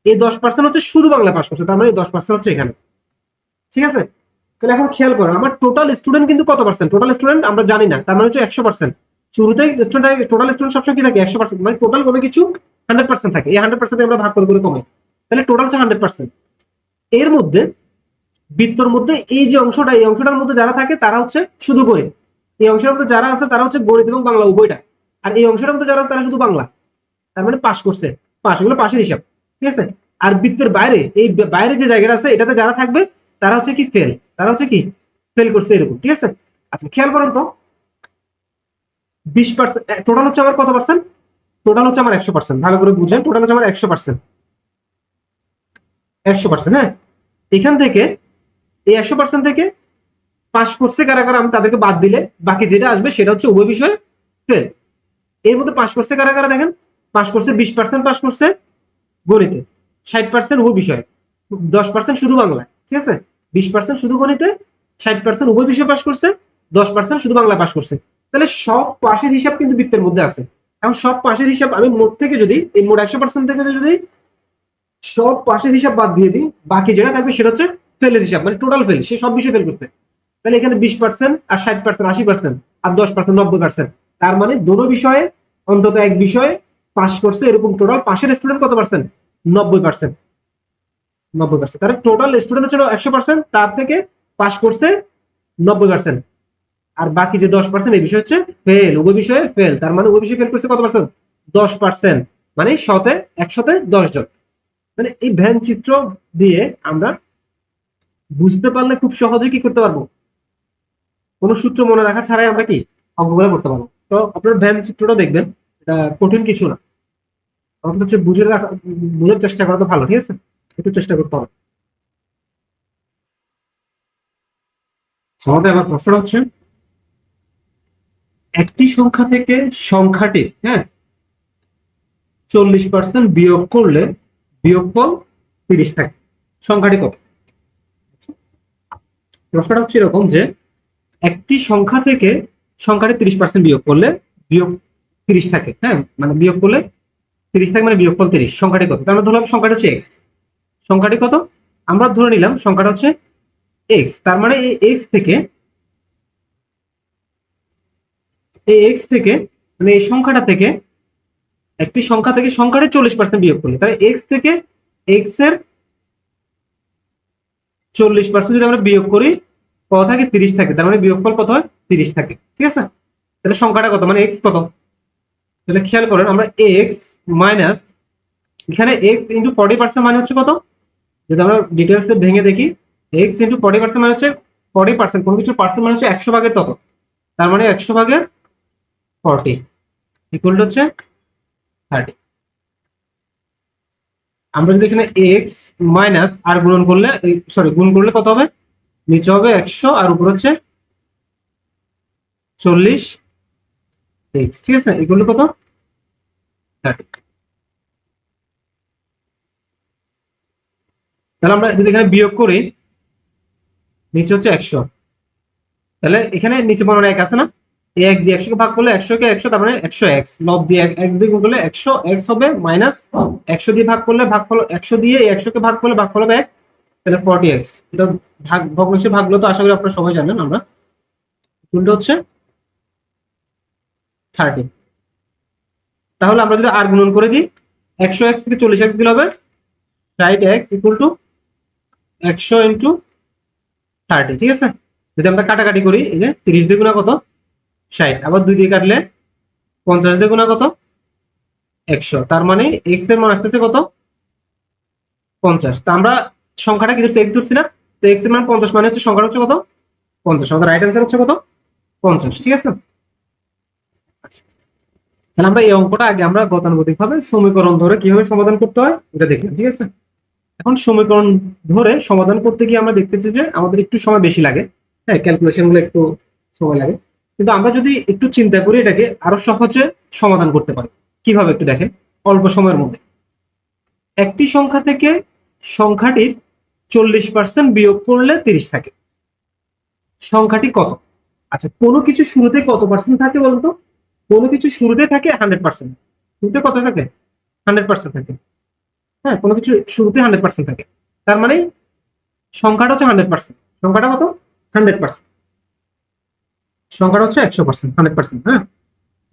এই 10% হচ্ছে শুধু বাংলা পাস করছে, তার মানে এই 10% হচ্ছে এখানে। ঠিক আছে, তাহলে এখন খেয়াল করেন আমার টোটাল স্টুডেন্ট কিন্তু কত পার্সেন্ট, টোটাল স্টুডেন্ট আমরা জানি না, তার মানে হচ্ছে 100%। শুরুতে স্টুডেন্ট, টোটাল স্টুডেন্ট সবসময় কি থাকে 100%, মানে টোটাল কোনো কিছু 100% থাকে, এই 100% আমরা ভাগ করে করে কমে, তাহলে টোটাল হচ্ছে 100%। এর মধ্যে বৃত্তর মধ্যে এই যে অংশটা, এই অংশটার মধ্যে যারা থাকে তারা হচ্ছে শুধু গণিত, এই অংশের মধ্যে যারা আছে তারা হচ্ছে গণিত এবং বাংলা উভয়টা, আর এই অংশের মধ্যে যারা তারা শুধু বাংলা, তার মানে পাস করছে, পাস, এগুলো পাশের হিসাব। ঠিক আছে, আর বৃত্তের বাইরে, এই বাইরে যে জায়গাটা আছে এটাতে যারা থাকবে তারা হচ্ছে কি ফেল, তারা হচ্ছে কি ফেল করছে, এরকম। ঠিক আছে, আচ্ছা খেয়াল করুন তো 20% টোটাল হচ্ছে আমার কত পার্সেন্ট, টোটাল হচ্ছে আমার 100%, ভালো করে বুঝেন, টোটাল হচ্ছে আমার 100%, 100%। হ্যাঁ, এখান থেকে এই 100% থেকে পাস করছে কারা কারা, আমি তাদেরকে বাদ দিলে বাকি যেটা আসবে সেটা হচ্ছে উভয় বিষয়ে ফেল। এর মধ্যে পাস করছে কারা কারা দেখেন, পাস করছে 20% পাস করছে গণিতে, 60% উভয় বিষয়ে, 10% শুধু বাংলা। ঠিক আছে, 20% শুধু গণিতে, 60% উভয় বিষয় পাস করছে, 10% শুধু বাংলা পাস করছে। তাহলে সব পাশের হিসাব কিন্তু বৃত্তের মধ্যে আছে। এখন সব পাশের হিসাব আমি মোট থেকে যদি, এই মোট 100% থেকে যদি সব পাশের হিসাব বাদ দিয়ে দিই, বাকি যেটা থাকবে সেটা হচ্ছে ফেলের হিসাব, মানে টোটাল ফেল, সে সব বিষয় ফেল করছে। তাহলে এখানে 20% আর 60%, 80% আর 10% 90%, তার মানে দুটো বিষয়ে অন্তত এক বিষয়ে পাস করছে, এরকম টোটাল পাশের স্টুডেন্ট কত পার্সেন্ট, 90%। 90%, তাহলে টোটাল স্টুডেন্ট ছিল 100%, তার থেকে পাস করছে 90%, আর বাকি যে 10% এই বিষয় হচ্ছে ফেল, উভয় বিষয়ে ফেল, তার মানে উভয় বিষয়ে ফেল করছে কত পার্সেন্ট, 10%, মানে 100-তে 100-তে 10 জন। মানে এই ভ্যান চিত্র দিয়ে আমরা বুঝতে পারলে খুব সহজে কি করতে পারবো, কোনো সূত্র মনে রাখা ছাড়াই আমরা কি অঙ্কগুলো করতে পারবো। তো আপনার ভ্যান চিত্রটা দেখবেন, এটা কঠিন কিছু না, আমাদের হচ্ছে বুঝে রাখা, বুঝার চেষ্টা করা তো ভালো। ঠিক আছে, একটু চেষ্টা করতে হবে। আমাদের এবার প্রশ্নটা হচ্ছে একটি সংখ্যা থেকে সংখ্যাটি, হ্যাঁ, 40% বিয়োগ করলে বিয়োগফল 30 থাকে, সংখ্যাটি কত? প্রশ্নটা হচ্ছে এরকম যে একটি সংখ্যা থেকে সংখ্যাটি 30% বিয়োগ করলে বিয়োগ 30 থাকে, হ্যাঁ, মানে বিয়োগ করলে 30 থাকে, মানে বিয়োগফল 30, সংখ্যাটি কত? আমরা ধরলাম সংখ্যাটা হচ্ছে এক্স, সংখ্যাটি কত, আমরা ধরে নিলাম সংখ্যাটা হচ্ছে এক্স, তার মানে এই এক্স থেকে, এই এক্স থেকে, মানে এই সংখ্যাটা থেকে, একটি সংখ্যা থেকে সংখ্যাটা 40% বিয়োগ করলে, তাহলে এক্স থেকে এক্স এর 40% যদি আমরা বিয়োগ করি কত থাকে, 30 থাকে, তার মানে বিয়োগফল কত হয়, 30 থাকে। ঠিক আছে, তাহলে সংখ্যাটা কত, মানে এক্স কত, তাহলে খেয়াল করেন আমরা এক্স মাইনাস, এখানে এক্স ইন্টু 40% মানে হচ্ছে কত, যদি আমরা ডিটেলসে ভেঙে দেখি, এক্স ইন্টু 40% মানে হচ্ছে 40%, কোন কিছু পার্সেন্ট মানে হচ্ছে 100 ভাগের তত, তার মানে 100 ভাগের 40 ইকুয়াল টু হচ্ছে 30। আমরা যদি এখানে এক্স মাইনাস আর গুণন করলে, সরি গুণ করলে কত হবে, নিচে হবে 100 আর উপর হচ্ছে 40 এক্স। ঠিক আছে, ইকুয়াল টু কত, 30। তাহলে আমরা যদি এখানে বিয়োগ করি, নিচে হচ্ছে 100, তাহলে এখানে নিচে মনে এক আছে না, এই 1 দিয়ে 100 কে ভাগ করলে 100 কে 100, তার মানে 100 এক্স, লব দিয়ে x দিয়ে গুণ করলে 100 এক্স হবে, মাইনাস 100 দিয়ে ভাগ করলে ভাগফল, 100 দিয়ে এই 100 কে ভাগ করলে ভাগফল হবে 1, তাহলে 40 এক্স। এটা ভাগ ভগ্নাংশে ভাগগুলো তো আশা করি আপনারা সবাই জানেন, আমরা কোনটা হচ্ছে 30। তাহলে আমরা যদি আর গুণন করে দিই, 100 এক্স থেকে 40 এক্স দিলে হবে 60 এক্স ইকুয়াল টু 100 ইন্টু 30। ঠিক আছে, যদি আমরা কাটাকাটি করি, এই যে 30 দিয়ে গুণা কত, 60, আবার 2 দিয়ে কাটলে 50 দিয়ে গুণা কত, 100, তার মানে এক্স এর মান আসতেছে কত, 50। তা আমরা সংখ্যাটা কি ধরছি, এক্স ধরছি না, তো এক্স এর মান 50 মানে হচ্ছে সংখ্যাটা হচ্ছে কত, 50, আমাদের রাইট অ্যান্সার হচ্ছে কত, 50। ঠিক আছে, তাহলে আমরা এই অঙ্কটা আগে আমরা গতানুগতিক ভাবে সমীকরণ ধরে কিভাবে সমাধান করতে হয় এটা দেখলাম। ঠিক আছে, এখন সমীকরণ ধরে সমাধান করতে গিয়ে আমরা দেখতেছি যে আমাদের একটু সময় বেশি লাগে, হ্যাঁ, ক্যালকুলেশন গুলো একটু সময় লাগে। কিন্তু আমরা যদি একটু চিন্তা করি এটাকে আরো সহজে সমাধান করতে পারি। কিভাবে একটু দেখেন, অল্প সময়ের মধ্যে একটি সংখ্যা থেকে সংখ্যাটির 40% বিয়োগ করলে 30 থাকে। সংখ্যাটি কত? আচ্ছা, কোনো কিছু শুরুতে কত পার্সেন্ট থাকে বলতো? কোনো কিছু শুরুতে থাকে 100%। শুরুতে কত থাকে? 100% থাকে। হ্যাঁ, কোনো কিছু শুরুতে 100% থাকে, তার মানে সংখ্যাটা হচ্ছে 100%। সংখ্যাটা কত? 100%। সংখ্যাটা হচ্ছে 100%, 100%। হ্যাঁ,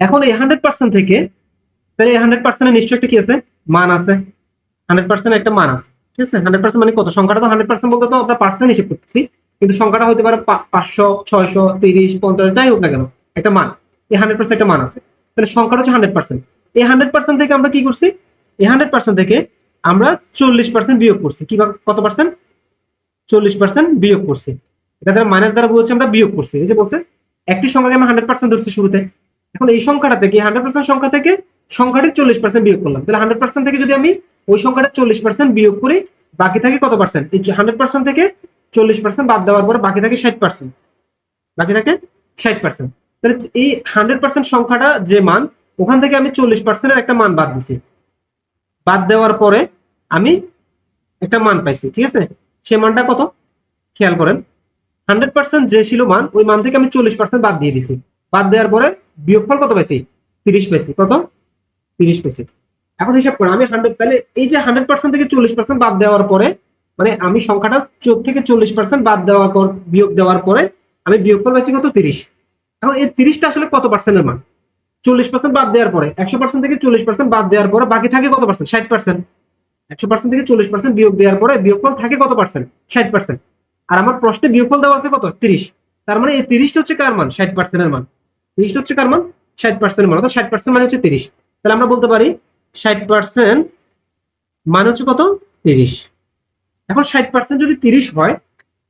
এখন এই 100% থেকে, তাহলে এই 100% নিশ্চয়ই একটা কি আছে? মান আছে। 100% একটা মান আছে, ঠিক আছে? 100% মানে কত? সংখ্যাটা তো 100% বলতে তো আমরা পার্সেন্ট হিসেব করতেছি, কিন্তু সংখ্যাটা হতে পারে 500, 600, 30, 50, যাই হোক না কেন, একটা মান। এই 100% একটা মান আছে, তাহলে সংখ্যাটা হচ্ছে 100%। এই 100% থেকে আমরা কি করছি? এই 100% থেকে আমরা 40% বিয়োগ করছি। কি কত পার্সেন্ট? 40% বিয়োগ করছি। এটা দ্বারা মাইনাস দ্বারা বলছি আমরা বিয়োগ করছি। এই যে বলছে একটি সংখ্যাকে আমি 100% ধরছি শুরুতে। এখন এই সংখ্যাটা থেকে, 100% সংখ্যা থেকে সংখ্যাটির 40% বিয়োগ করলাম, তাহলে 100% থেকে যদি আমি ওই সংখ্যাটা 40% বিয়োগ করি, বাকি থাকে কত পার্সেন্ট? এই 100% থেকে 40% বাদ দেওয়ার পরে বাকি থাকে 60%। বাকি থাকে 60%। তাহলে এই 100% সংখ্যাটা যে মান, ওখান থেকে আমি 40% এর একটা মান বাদ দিছি। বাদ দেওয়ার পরে আমি একটা মান পাইছি, ঠিক আছে? সেই মানটা কত? খেয়াল করেন, 100% যে ছিল মান, ওই মান থেকে আমি 40% বাদ দিয়ে দিছি। বাদ দেওয়ার পরে বিয়োগফল কত পাইছি? 30 পাইছি। কত? 30 পাইছি। এখন হিসাব করেন, আমি 100, তাহলে এই যে 100% থেকে 40% বাদ দেওয়ার পরে, মানে আমি সংখ্যাটা 4 থেকে 40% বাদ দেওয়ার পর, বিয়োগ দেওয়ার পরে আমি বিয়োগফল পাইছি কত? 30। এখন এই 30টা আসলে কত পার্সেন্টের মান? 40% বাদ দেওয়ার পরে, 100% থেকে 40% বাদ দেওয়ার পরে বাকি থাকে কত পার্সেন্ট? 60%। 100% থেকে 40% বিয়োগ দেওয়ার পরে বিয়োগফল থাকে কত পার্সেন্ট? 60%। আর আমার প্রশ্নে বিয়োগফল দেওয়া আছে কত? 30। তার মানে এই 30টা হচ্ছে কার মান? 60% এর মান। 30টা হচ্ছে কার মান? 60% এর মান। অর্থাৎ 60% মানে হচ্ছে 30। তাহলে আমরা বলতে পারি 60% মানে হচ্ছে কত? 30। এখন 60% যদি 30 হয়,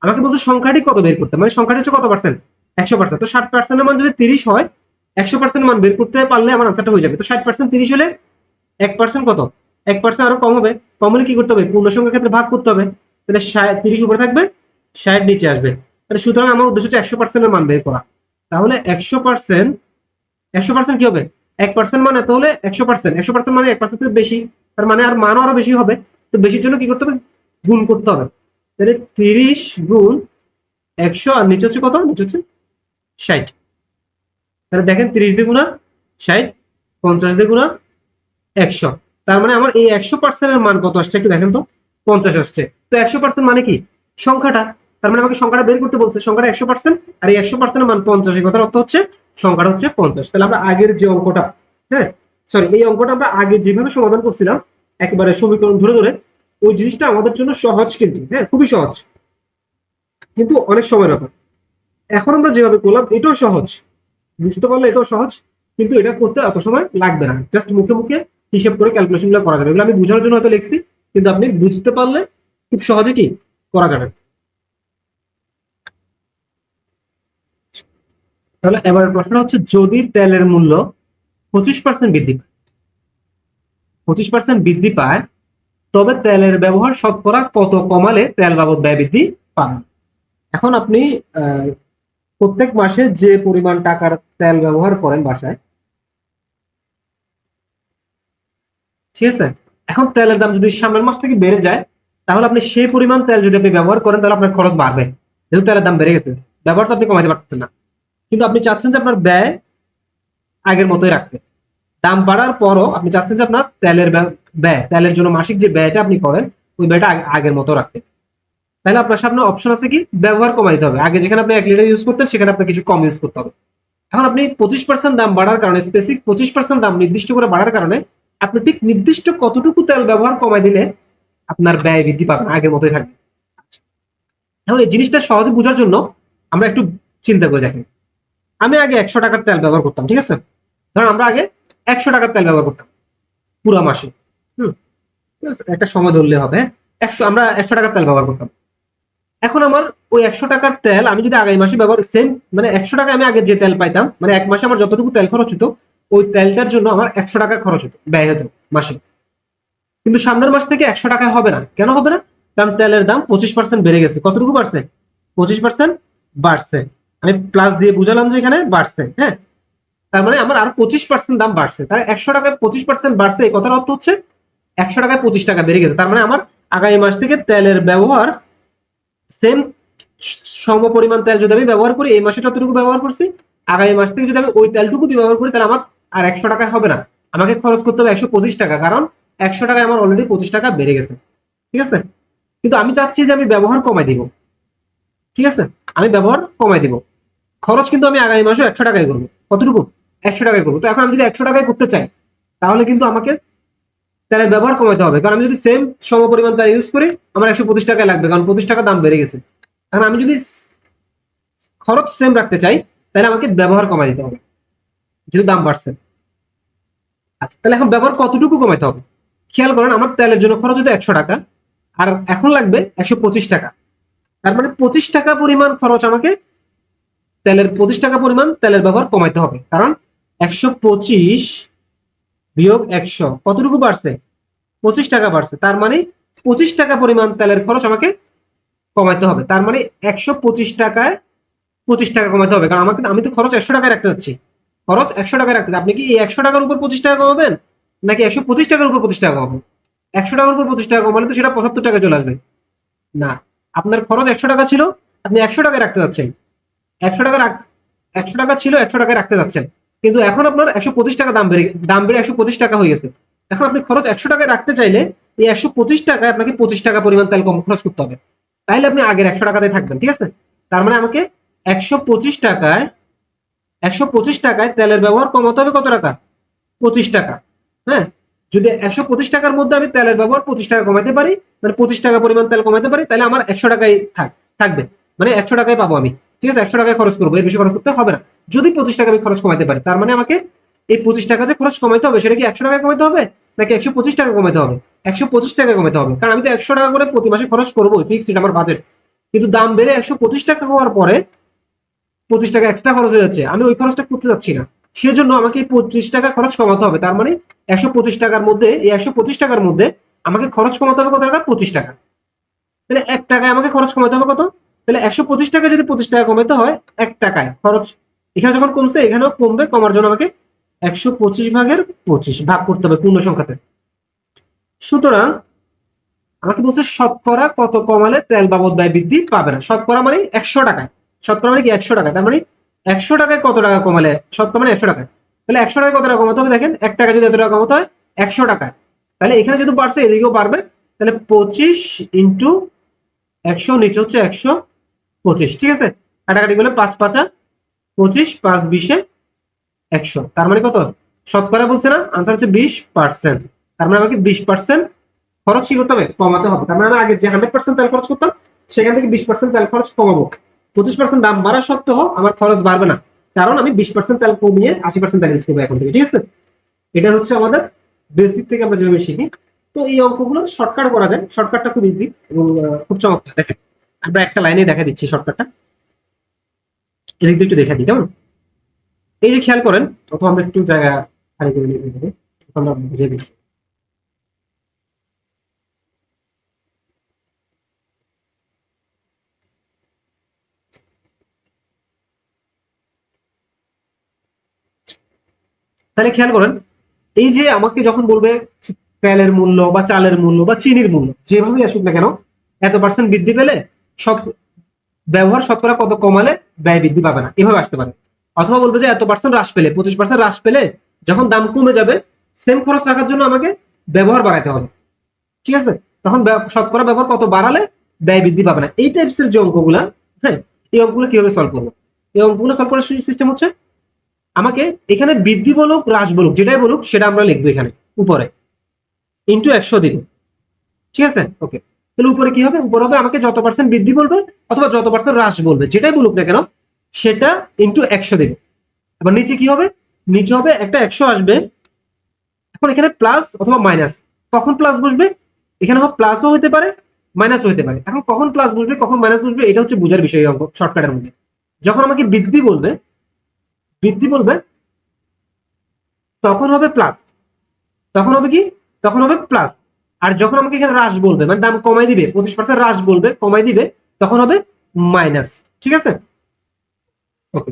আমাকে বলতে সংখ্যাটি কত বের করতে, মানে সংখ্যাটি হচ্ছে কত পার্সেন্ট? 100%। তো 60% এর মান যদি 30 হয়, 100% মান বের করতে পারলে আমার আনসারটা হয়ে যাবে। তো 60% 30 হলে 1% কত? 1% আরো কম হবে। কম হলে কি করতে হবে? পূর্ণ সংখ্যার ক্ষেত্রে ভাগ করতে হবে। তাহলে 30 উপরে থাকবে, 60 নিচে আসবে। তাহলে সুতরাং আমার উদ্দেশ্য হচ্ছে 100% এর মান বের করা। তাহলে 100% কি হবে? 1% মানে এত হলে 100%, 100% মানে 1% থেকে বেশি, তার মানে আর মানও আরো বেশি হবে। তো বেশির জন্য কি করতে হবে? গুণ করতে হবে। তাহলে 30 গুণ 100, আর নিচে হচ্ছে কত? নিচে হচ্ছে 60। তাহলে দেখেন 30 দিয়ে গুণা 60, 50 দিয়ে গুণা 100। তার মানে আমার এই 100% এর মান কত আসছে একটু দেখেন তো? 50 আসছে। তো 100% মানে কি? সংখ্যাটা। তার মানে আমাকে সংখ্যাটা বের করতে বলছে। সংখ্যাটা 100%, আর এই 100% এর মান 50। এই কথার অর্থ হচ্ছে সংখ্যাটা হচ্ছে 50। তাহলে আমরা আগের যে অঙ্কটা, হ্যাঁ সরি, এই অঙ্কটা আমরা আগে যেভাবে সমাধান করছিলাম, একেবারে সমীকরণ ধরে ধরে, ওই জিনিসটা আমাদের জন্য সহজ, কিন্তু হ্যাঁ খুবই সহজ, কিন্তু অনেক সময়ের ব্যাপার। এখন আমরা যেভাবে করলাম এটাও সহজ, বুঝতে পারলে এটাও সহজ, কিন্তু এটা করতে এত সময় লাগবে না। জাস্ট মুখে মুখে হিসেব করে ক্যালকুলেশন গুলো করা যাবে। এগুলো আমি বোঝানোর জন্য হয়তো লিখছি, কিন্তু আপনি বুঝতে পারলে খুব সহজে কি করা যাবে। তাহলে এবার প্রশ্ন হচ্ছে, যদি তেলের মূল্য 25% বৃদ্ধি পায়, 25% বৃদ্ধি পায়, তবে তেলের ব্যবহার শতকরা কত কমালে তেল বাবদ ব্যয় বৃদ্ধি পাবে? এখন আপনি আহ, প্রত্যেক মাসে যে পরিমাণ টাকার তেল ব্যবহার করেন বাসায়, ঠিক আছে? এখন তেলের দাম যদি সামনের মাস থেকে বেড়ে যায়, তাহলে আপনি সেই পরিমাণ তেল যদি আপনি ব্যবহার করেন, তাহলে আপনার খরচ বাড়বে। যেহেতু তেলের দাম বেড়ে গেছে, ব্যবহার তো আপনি কমাতে পারতেছেন না, কিন্তু আপনি চাচ্ছেন যে আপনার ব্যয় আগের মতোই রাখতে। দাম বাড়ার পরও আপনি চাচ্ছেন যে আপনার তেলের ব্যয়, তেলের জন্য মাসিক যে ব্যয়টা আপনি করেন, ওই ব্যয়টা আগের মতো রাখতে। তাহলে আপনার সামনে অপশন আছে কি? ব্যবহার কমাই দিতে হবে। আগে যেখানে আপনি 1 লিটার ইউজ করতেন, সেখানে আপনার কিছু কম ইউজ করতে হবে। এখন আপনি 25% দাম বাড়ার কারণে, স্পেসিফিক 25% দাম নির্দিষ্ট করে বাড়ার কারণে, আপনি ঠিক নির্দিষ্ট কতটুকু তেল ব্যবহার কমাই দিলে আপনার ব্যয় বৃদ্ধি পাবে না, আগের মতোই থাকবে। এখন এই জিনিসটা সহজে বোঝার জন্য আমরা একটু চিন্তা করে দেখেন। আমি আগে 100 টাকার তেল ব্যবহার করতাম, ঠিক আছে? ধরুন আমরা আগে 100 টাকার তেল ব্যবহার করতাম পুরো মাসে। হুম, একটা সময় ধরলে হবে। 100 টাকার তেল ব্যবহার করতাম। এখন আমার ওই 100 টাকার তেল আমি যদি আগামী মাসে ব্যবহার, সেম মানে 100 টাকা আমি আগে যে তেল পাইতাম, মানে এক মাসে আমার যতটুকু তেল খরচ হতো, ওই তেলটার জন্য আমার 100 টাকা খরচ হতো, ব্যয় হতো মাসে। কিন্তু সামনের মাস থেকে 100 টাকায় হবে না। কেন হবে না? কারণ তেলের দাম 25% বেড়ে গেছে। কতটুকু বাড়ছে? 25% বাড়ছে। আমি প্লাস দিয়ে বুঝালাম যে এখানে বাড়ছে, হ্যাঁ, তার মানে আমার আরো 25% দাম বাড়ছে। তাহলে 100 টাকায় 25% বাড়ছে, এই কথার অর্থ হচ্ছে 100 টাকায় 25 টাকা বেড়ে গেছে। তার মানে আমার আগামী মাস থেকে তেলের ব্যবহার সেম সম পরিমাণ তেল যদি আমি ব্যবহার করি, এই মাসে যতটুকু ব্যবহার করছি, আগামী মাস থেকে যদি আমি ওই তেলটুকু ব্যবহার করি, তাহলে আমার আর 100 টাকায় হবে না, আমাকে খরচ করতে হবে 125 টাকা, কারণ 100 টাকায় আমার অলরেডি 25 টাকা বেড়ে গেছে। ঠিক আছে, কিন্তু আমি চাচ্ছি যে আমি ব্যবহার কমাই দিব। ঠিক আছে, আমি ব্যবহার কমাই দিব, খরচ কিন্তু আমি আগামী মাসে 100 টাকায় করবো। কতটুকু? 100 টাকায় করবো। তো এখন আমি যদি 100 টাকায় করতে চাই, তাহলে কিন্তু আমাকে তেলের ব্যবহার কমাতে হবে, কারণ আমি যদি সেম সম পরিমাণ তেল ইউজ করি, আমার 125 টাকায় লাগবে, কারণ 25 টাকা দাম বেড়ে গেছে। এখন আমি যদি খরচ সেম রাখতে চাই, তাহলে আমাকে ব্যবহার কমাই দিতে হবে, যেহেতু দাম বাড়ছে। আচ্ছা, তাহলে এখন ব্যবহার কতটুকু কমাইতে হবে? খেয়াল করেন, আমার তেলের জন্য খরচ হতো 100 টাকা, আর এখন লাগবে 125 টাকা। তার মানে 25 টাকা পরিমাণ খরচ আমাকে তেলের 25 টাকা পরিমাণ তেলের ব্যবহার কমাইতে হবে, কারণ 125 বিয়োগ 100 কতটুকু বাড়ছে? 25 টাকা বাড়ছে। তার মানে 25 টাকা পরিমাণ তেলের খরচ আমাকে কমাইতে হবে। তার মানে 125 টাকায় 25 টাকা কমাইতে হবে, কারণ আমাকে, আমি তো খরচ 100 টাকায় রাখতে যাচ্ছি, খরচ 100 টাকায় রাখতে। আপনি কি এই 100 টাকার উপর 25 টাকা কমাবেন, নাকি 125 টাকার উপর 25 টাকা কমাবেন? 100 টাকার উপর 25 টাকা কমালে তো সেটা 75 টাকা চলে আসবে। না, আপনার খরচ 100 টাকা ছিল, আপনি 100 টাকায় রাখতে যাচ্ছেন। 100 টাকা 100 টাকা ছিল, 100 টাকায় রাখতে যাচ্ছেন, কিন্তু এখন আপনার 125 টাকা দাম বেড়ে 125 টাকা হয়ে গেছে। এখন আপনি খরচ 100 টাকায় রাখতে চাইলে এই 125 টাকায় আপনাকে 25 টাকা পরিমাণ তেল কম খরচ করতে হবে, তাইলে আপনি আগের 100 টাকাতে থাকবেন। ঠিক আছে, তার মানে আমাকে 125 টাকায় 125 টাকায় তেলের ব্যবহার কমাতে হবে কত টাকা? 25 টাকা। হ্যাঁ, যদি 125 টাকার মধ্যে আমি তেলের ব্যবহার 25 টাকা কমাতে পারি, মানে 25 টাকা পরিমাণ তেল কমাতে পারি, তাহলে আমার 100 টাকায় থাকবে, মানে 100 টাকায় পাবো আমি। ঠিক আছে, 100 টাকায় খরচ করবো, এর বেশি খরচ করতে হবে না। যদি 25 টাকা আমি খরচ কমাতে পারি, তার মানে আমাকে এই 25 টাকা যে খরচ কমাতে হবে, সেটা কি 100 টাকায় কমাতে হবে, নাকি 125 টাকা কমাতে হবে? 125 টাকায় কমাতে হবে, কারণ আমি তো 100 টাকা করে প্রতি মাসে খরচ করবো, ফিক্সড, এটা আমার বাজেট। কিন্তু দাম বেড়ে 125 টাকা হওয়ার পরে 25 টাকা এক্সট্রা খরচ হয়ে যাচ্ছে, আমি ওই খরচটা করতে যাচ্ছি না, সেজন্য আমাকে 25 টাকা খরচ কমাতে হবে। তার মানে 125 টাকার মধ্যে, এই 125 টাকার মধ্যে আমাকে খরচ কমাতে হবে কত টাকা? 25 টাকা। তাহলে 1 টাকায় আমাকে খরচ কমাতে হবে কত? তাহলে 125 টাকা যদি 25 টাকা কমাতে হয়, 1 টাকায় খরচ এখানে যখন কমছে, এখানেও কমবে, কমার জন্য আমাকে 125 ভাগের 25 ভাগ করতে হবে পূর্ণ সংখ্যাতে। সুতরাং আমাকে বলছে শতকরা কত কমালে তেল বাবদ ব্যয় বৃদ্ধি পাবে না। শতকরা মানে 100 টাকায়, শতকরা মানে কি 100 টাকা, তার মানে 100 টাকায় কত টাকা কমালে, শতকরা মানে 100 টাকায়, তাহলে 100 টাকায় কত টাকা কমাতে হবে? দেখেন, 1 টাকা যদি এত টাকা কমাতে হয় 100 টাকায়, তাহলে এখানে যেহেতু বাড়ছে, এদিকেও বাড়বে। তাহলে 25 ইন্টু 100, নিচে হচ্ছে 125। ঠিক আছে, কাটাকাটি করলে 5 5 25, 5 20 100, তার মানে কত? শতকরা বলছে না, আনসার হচ্ছে 20%। তার মানে আমাকে 20% খরচ কি করতে হবে? কমাতে হবে। তার মানে আমি আগে যে 100% তেল খরচ করতাম, সেখান থেকে 20% তেল খরচ কমাবো। 25% দাম বাড়া সত্ত্বেও আমার খরচ বাড়বে না, কারণ আমি 20% তেল কমিয়ে 80% তেল ইউজ করবো এখন থেকে। ঠিক আছে, এটা হচ্ছে আমাদের বেসিক থেকে আমরা যেভাবে শিখি। তো এই অঙ্কগুলো শর্টকাট করা যায়, শর্টকাটটা খুব ইজি এবং খুব চমৎকার। দেখেন, আমরা একটা লাইনে দেখা দিচ্ছি শর্টকাটটা, এদিক দিয়ে একটু দেখা দিই কেমন। এই যে খেয়াল করেন, অথবা আমরা একটু জায়গা খালি করে নিয়ে যাবো, আমরা বুঝে দিচ্ছি। তাহলে খেয়াল করেন, এই যে আমাকে যখন বলবে তেলের মূল্য বা চালের মূল্য বা চিনির মূল্য যেভাবেই আসুক না কেন, এত পার্সেন্ট বৃদ্ধি পেলে সব ব্যবহার শতকরা কত কমালে ব্যয় বৃদ্ধি পাবে না, এভাবে আসতে পারে। অথবা বলবো যে এত পার্সেন্ট হ্রাস পেলে, 25% হ্রাস পেলে যখন দাম কমে যাবে, সেম খরচ রাখার জন্য আমাকে ব্যবহার বাড়াতে হবে। ঠিক আছে, তখন শতকরা ব্যবহার কত বাড়ালে ব্যয় বৃদ্ধি পাবে না। এই টাইপসের যে অঙ্কগুলা, হ্যাঁ, এই অঙ্কগুলো কিভাবে সলভ করবো? এই অঙ্কগুলো সলভ করার সিস্টেম হচ্ছে, আমাকে এখানে বৃদ্ধি বলুক হ্রাস বলুক, যেটাই বলুক সেটা আমরা লিখবো এখানে উপরে, ইন্টু 100 দিব। ঠিক আছে, ওকে। তাহলে উপরে কি হবে? উপরে হবে আমাকে যত পার্সেন্ট বৃদ্ধি বলবে অথবা যত পার্সেন্ট হ্রাস বলবে, যেটাই বলুক না কেন, সেটা ইন্টু 100 দেবে। এবার নিচে কি হবে? নিচে হবে একটা 100 আসবে। এখন এখানে প্লাস অথবা মাইনাস, কখন প্লাস বসবে? এখানে প্লাসও হতে পারে, মাইনাসও হতে পারে। এখন কখন প্লাস বসবে কখন মাইনাস বসবে, এটা হচ্ছে বোঝার বিষয় অঙ্ক শর্টকাটের মধ্যে। যখন আমাকে বৃদ্ধি বলবে তখন হবে প্লাস, তখন হবে কি, তখন হবে প্লাস। আর যখন আমাকে এখানে হ্রাস বলবে, মানে দাম কমাই দিবে, 25% হ্রাস বলবে, কমাই দিবে, তখন হবে মাইনাস। ঠিক আছে, ওকে,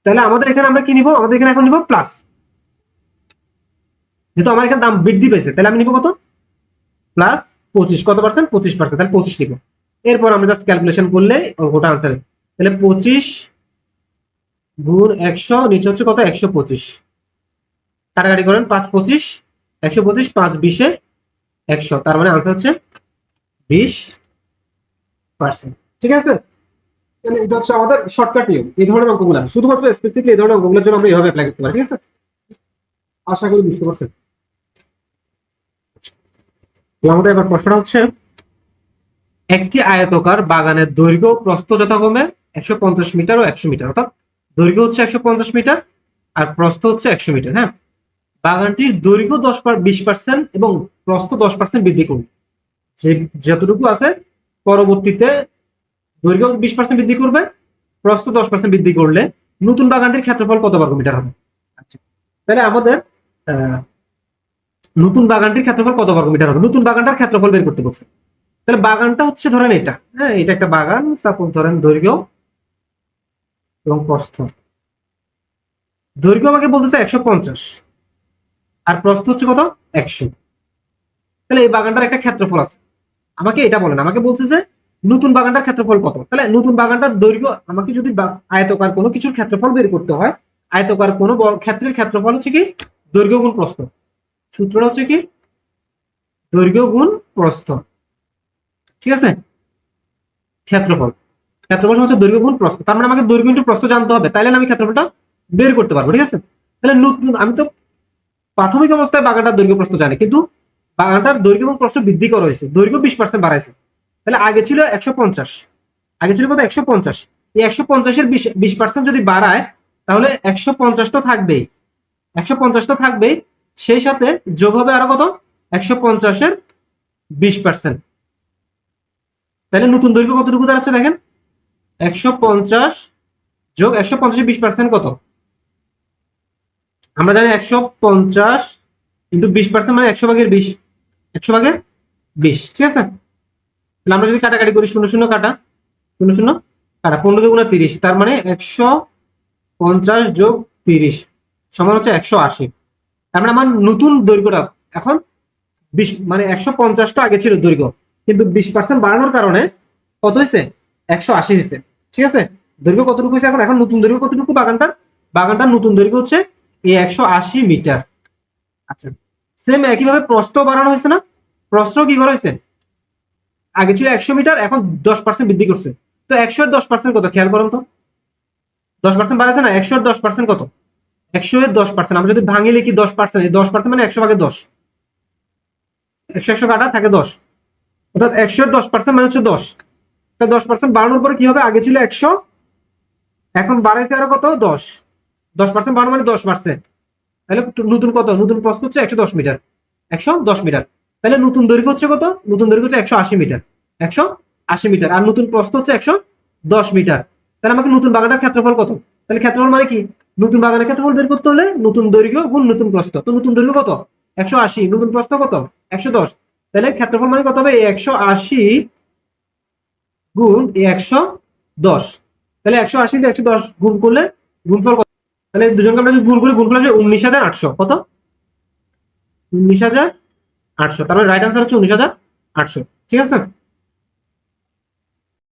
তাহলে আমাদের এখানে আমরা কি নিব, আমাদের এখানে এখন নিব প্লাস, যেহেতু আমার এখানে দাম বৃদ্ধি পেয়েছে তাহলে আমি নিব কত, প্লাস 25, কত পার্সেন্ট, 25%, তাহলে 25 নিব। এরপর আমরা জাস্ট ক্যালকুলেশন করলে অঙ্কটা আনসার, তাহলে 25 গুণ 100, নিচে হচ্ছে কত, 125, কাটাকাটি করেন, 5 25, 125, 5 20 100, তার মানে আনসার হচ্ছে 20%। ঠিক আছে, তাহলে এটা হচ্ছে আমাদের শর্টকাট নিয়ম এই ধরনের অঙ্কগুলো, শুধুমাত্র স্পেসিফিকলি এই ধরনের অঙ্কগুলোর জন্য আমরা এইভাবে অ্যাপ্লাই করতে পারি। ঠিক আছে, আশা করি বুঝতে পারছেন। আমাদের এবার প্রশ্নটা হচ্ছে, একটি আয়তকার বাগানের দৈর্ঘ্য প্রস্থ যথাক্রমে 150 মিটার ও 100 মিটার, অর্থাৎ দৈর্ঘ্য হচ্ছে 150 মিটার আর প্রস্থ হচ্ছে 100 মিটার। হ্যাঁ, বাগানটির দৈর্ঘ্য 20% এবং প্রস্থ 10% বৃদ্ধি করবে। যতটুকু আছে পরবর্তীতে দৈর্ঘ্য 20% বৃদ্ধি করবে, প্রস্থ 10% বৃদ্ধি করলে নতুন বাগানটির ক্ষেত্রফল কত বর্গ মিটার হবে। আচ্ছা, তাহলে আমাদের নতুন বাগানটির ক্ষেত্রফল কত বর্গ মিটার হবে, নতুন বাগানটার ক্ষেত্রফল বের করতে বলছে। তাহলে বাগানটা হচ্ছে ধরেন এটা, হ্যাঁ এটা একটা বাগান, সাপোজ ধরেন দৈর্ঘ্য এবং প্রস্থ, দৈর্ঘ্য আমাকে বলতেছে 150 আর প্রস্থ হচ্ছে কত, 100। তাহলে এই বাগানটার একটা ক্ষেত্রফল আছে, আমাকে এটা বলেন, আমাকে বলছে যে নতুন বাগানটার ক্ষেত্রফল কত। তাহলে নতুন বাগানটার দৈর্ঘ্য, আমাকে যদি আয়তকার কোনো কিছুর ক্ষেত্রফল বের করতে হয়, আয়তকার কোনো ক্ষেত্রের ক্ষেত্রফল হচ্ছে কি দৈর্ঘ্য গুণ প্রস্থ, সূত্রটা হচ্ছে কি দৈর্ঘ্য গুণ প্রস্থ। ঠিক আছে, ক্ষেত্রফল, ক্ষেত্রফল হচ্ছে দৈর্ঘ্য গুণ প্রস্থ, তার মানে আমাকে দৈর্ঘ্য ইনটু প্রস্থ জানতে হবে, তাইলে আমি ক্ষেত্রফলটা বের করতে পারবো। ঠিক আছে, তাহলে নতুন, আমি তো প্রাথমিক অবস্থায় বাগানটার দৈর্ঘ্য প্রস্থ জানি, কিন্তু বাগানটার দৈর্ঘ্য এবং প্রস্থ বৃদ্ধি করা হয়েছে, দৈর্ঘ্য 20% বাড়াইছে। তাহলে আগে ছিল 150, আগে ছিল কত, 150, এই 150-এর 20% যদি বাড়ায় তাহলে 150 তো থাকবেই, 150 তো থাকবেই, সেই সাথে যোগ হবে আরো কত, 150-এর 20%। তাহলে নতুন দৈর্ঘ্য কতটুকু দাঁড়াচ্ছে দেখেন, 150 যোগ 150-এর 20% কত, আমরা জানি 150 ইন্টু 20% মানে 100/20, 100/20। ঠিক আছে, তাহলে আমরা যদি কাটাকাটি করি, 0 0 কাটা, 0 0 কাটা, 15 × 30, তার মানে 150 যোগ 30 সমান হচ্ছে 180। তার মানে আমার নতুন দৈর্ঘ্যটা এখন 20, মানে 150 তো আগে ছিল দৈর্ঘ্য, কিন্তু 20% বাড়ানোর কারণে কত হয়েছে, 180 হয়েছে। ঠিক আছে, দৈর্ঘ্য কতটুকু হয়েছে, এখন নতুন দৈর্ঘ্য কতটুকু বাগানটার নতুন দৈর্ঘ্য হচ্ছে এই 180 মিটার। আচ্ছা, সেম একইভাবে প্রস্থ বাড়ানো হয়েছে না, প্রস্থ কি করা হয়েছে, আগে ছিল 100 মিটার, এখন 10% বৃদ্ধি করছে। তো 100-এর 10% কত, খেয়াল করুন তো, 10% বাড়াচ্ছে না, 100-এর 10% কত, 100-এর 10% আমরা যদি ভাঙি লিখি 10%, 10% মানে 100/10, 100 কাটা থাকে 10, অর্থাৎ 100-এর 10% মানে হচ্ছে 10। 10% বাড়ানোর পরে কি হবে, আগে ছিল 100, এখন বাড়াইছে আরো কত, 10, 10% বাড়ানো মানে 10%। তাহলে নতুন কত, নতুন প্রস্থ হচ্ছে 110 মিটার, 110 মিটার। তাহলে নতুন দৈর্ঘ্য হচ্ছে কত, নতুন দৈর্ঘ্য হচ্ছে 180 মিটার, 180 মিটার, আর নতুন প্রস্থ হচ্ছে 110 মিটার। তাহলে আমাকে নতুন বাগানটার ক্ষেত্রফল কত, তাহলে ক্ষেত্রফল মানে কি, নতুন বাগানের ক্ষেত্রফল বের করতে হলে নতুন দৈর্ঘ্য গুণ নতুন প্রস্থ, তো নতুন দৈর্ঘ্য কত, 180, নতুন প্রস্থ কত, 110, তাহলে ক্ষেত্রফল মানে কত হবে, 180 গুণ 110, তাহলে 180 × 110 গুণ করলে গুণফল কত, তাহলে দুজনকে আমরা যদি গুণ করি, গুণফল হবে 19,800, কত, 19,800, তার মানে রাইট আনসার হচ্ছে 19,800। ঠিক আছে।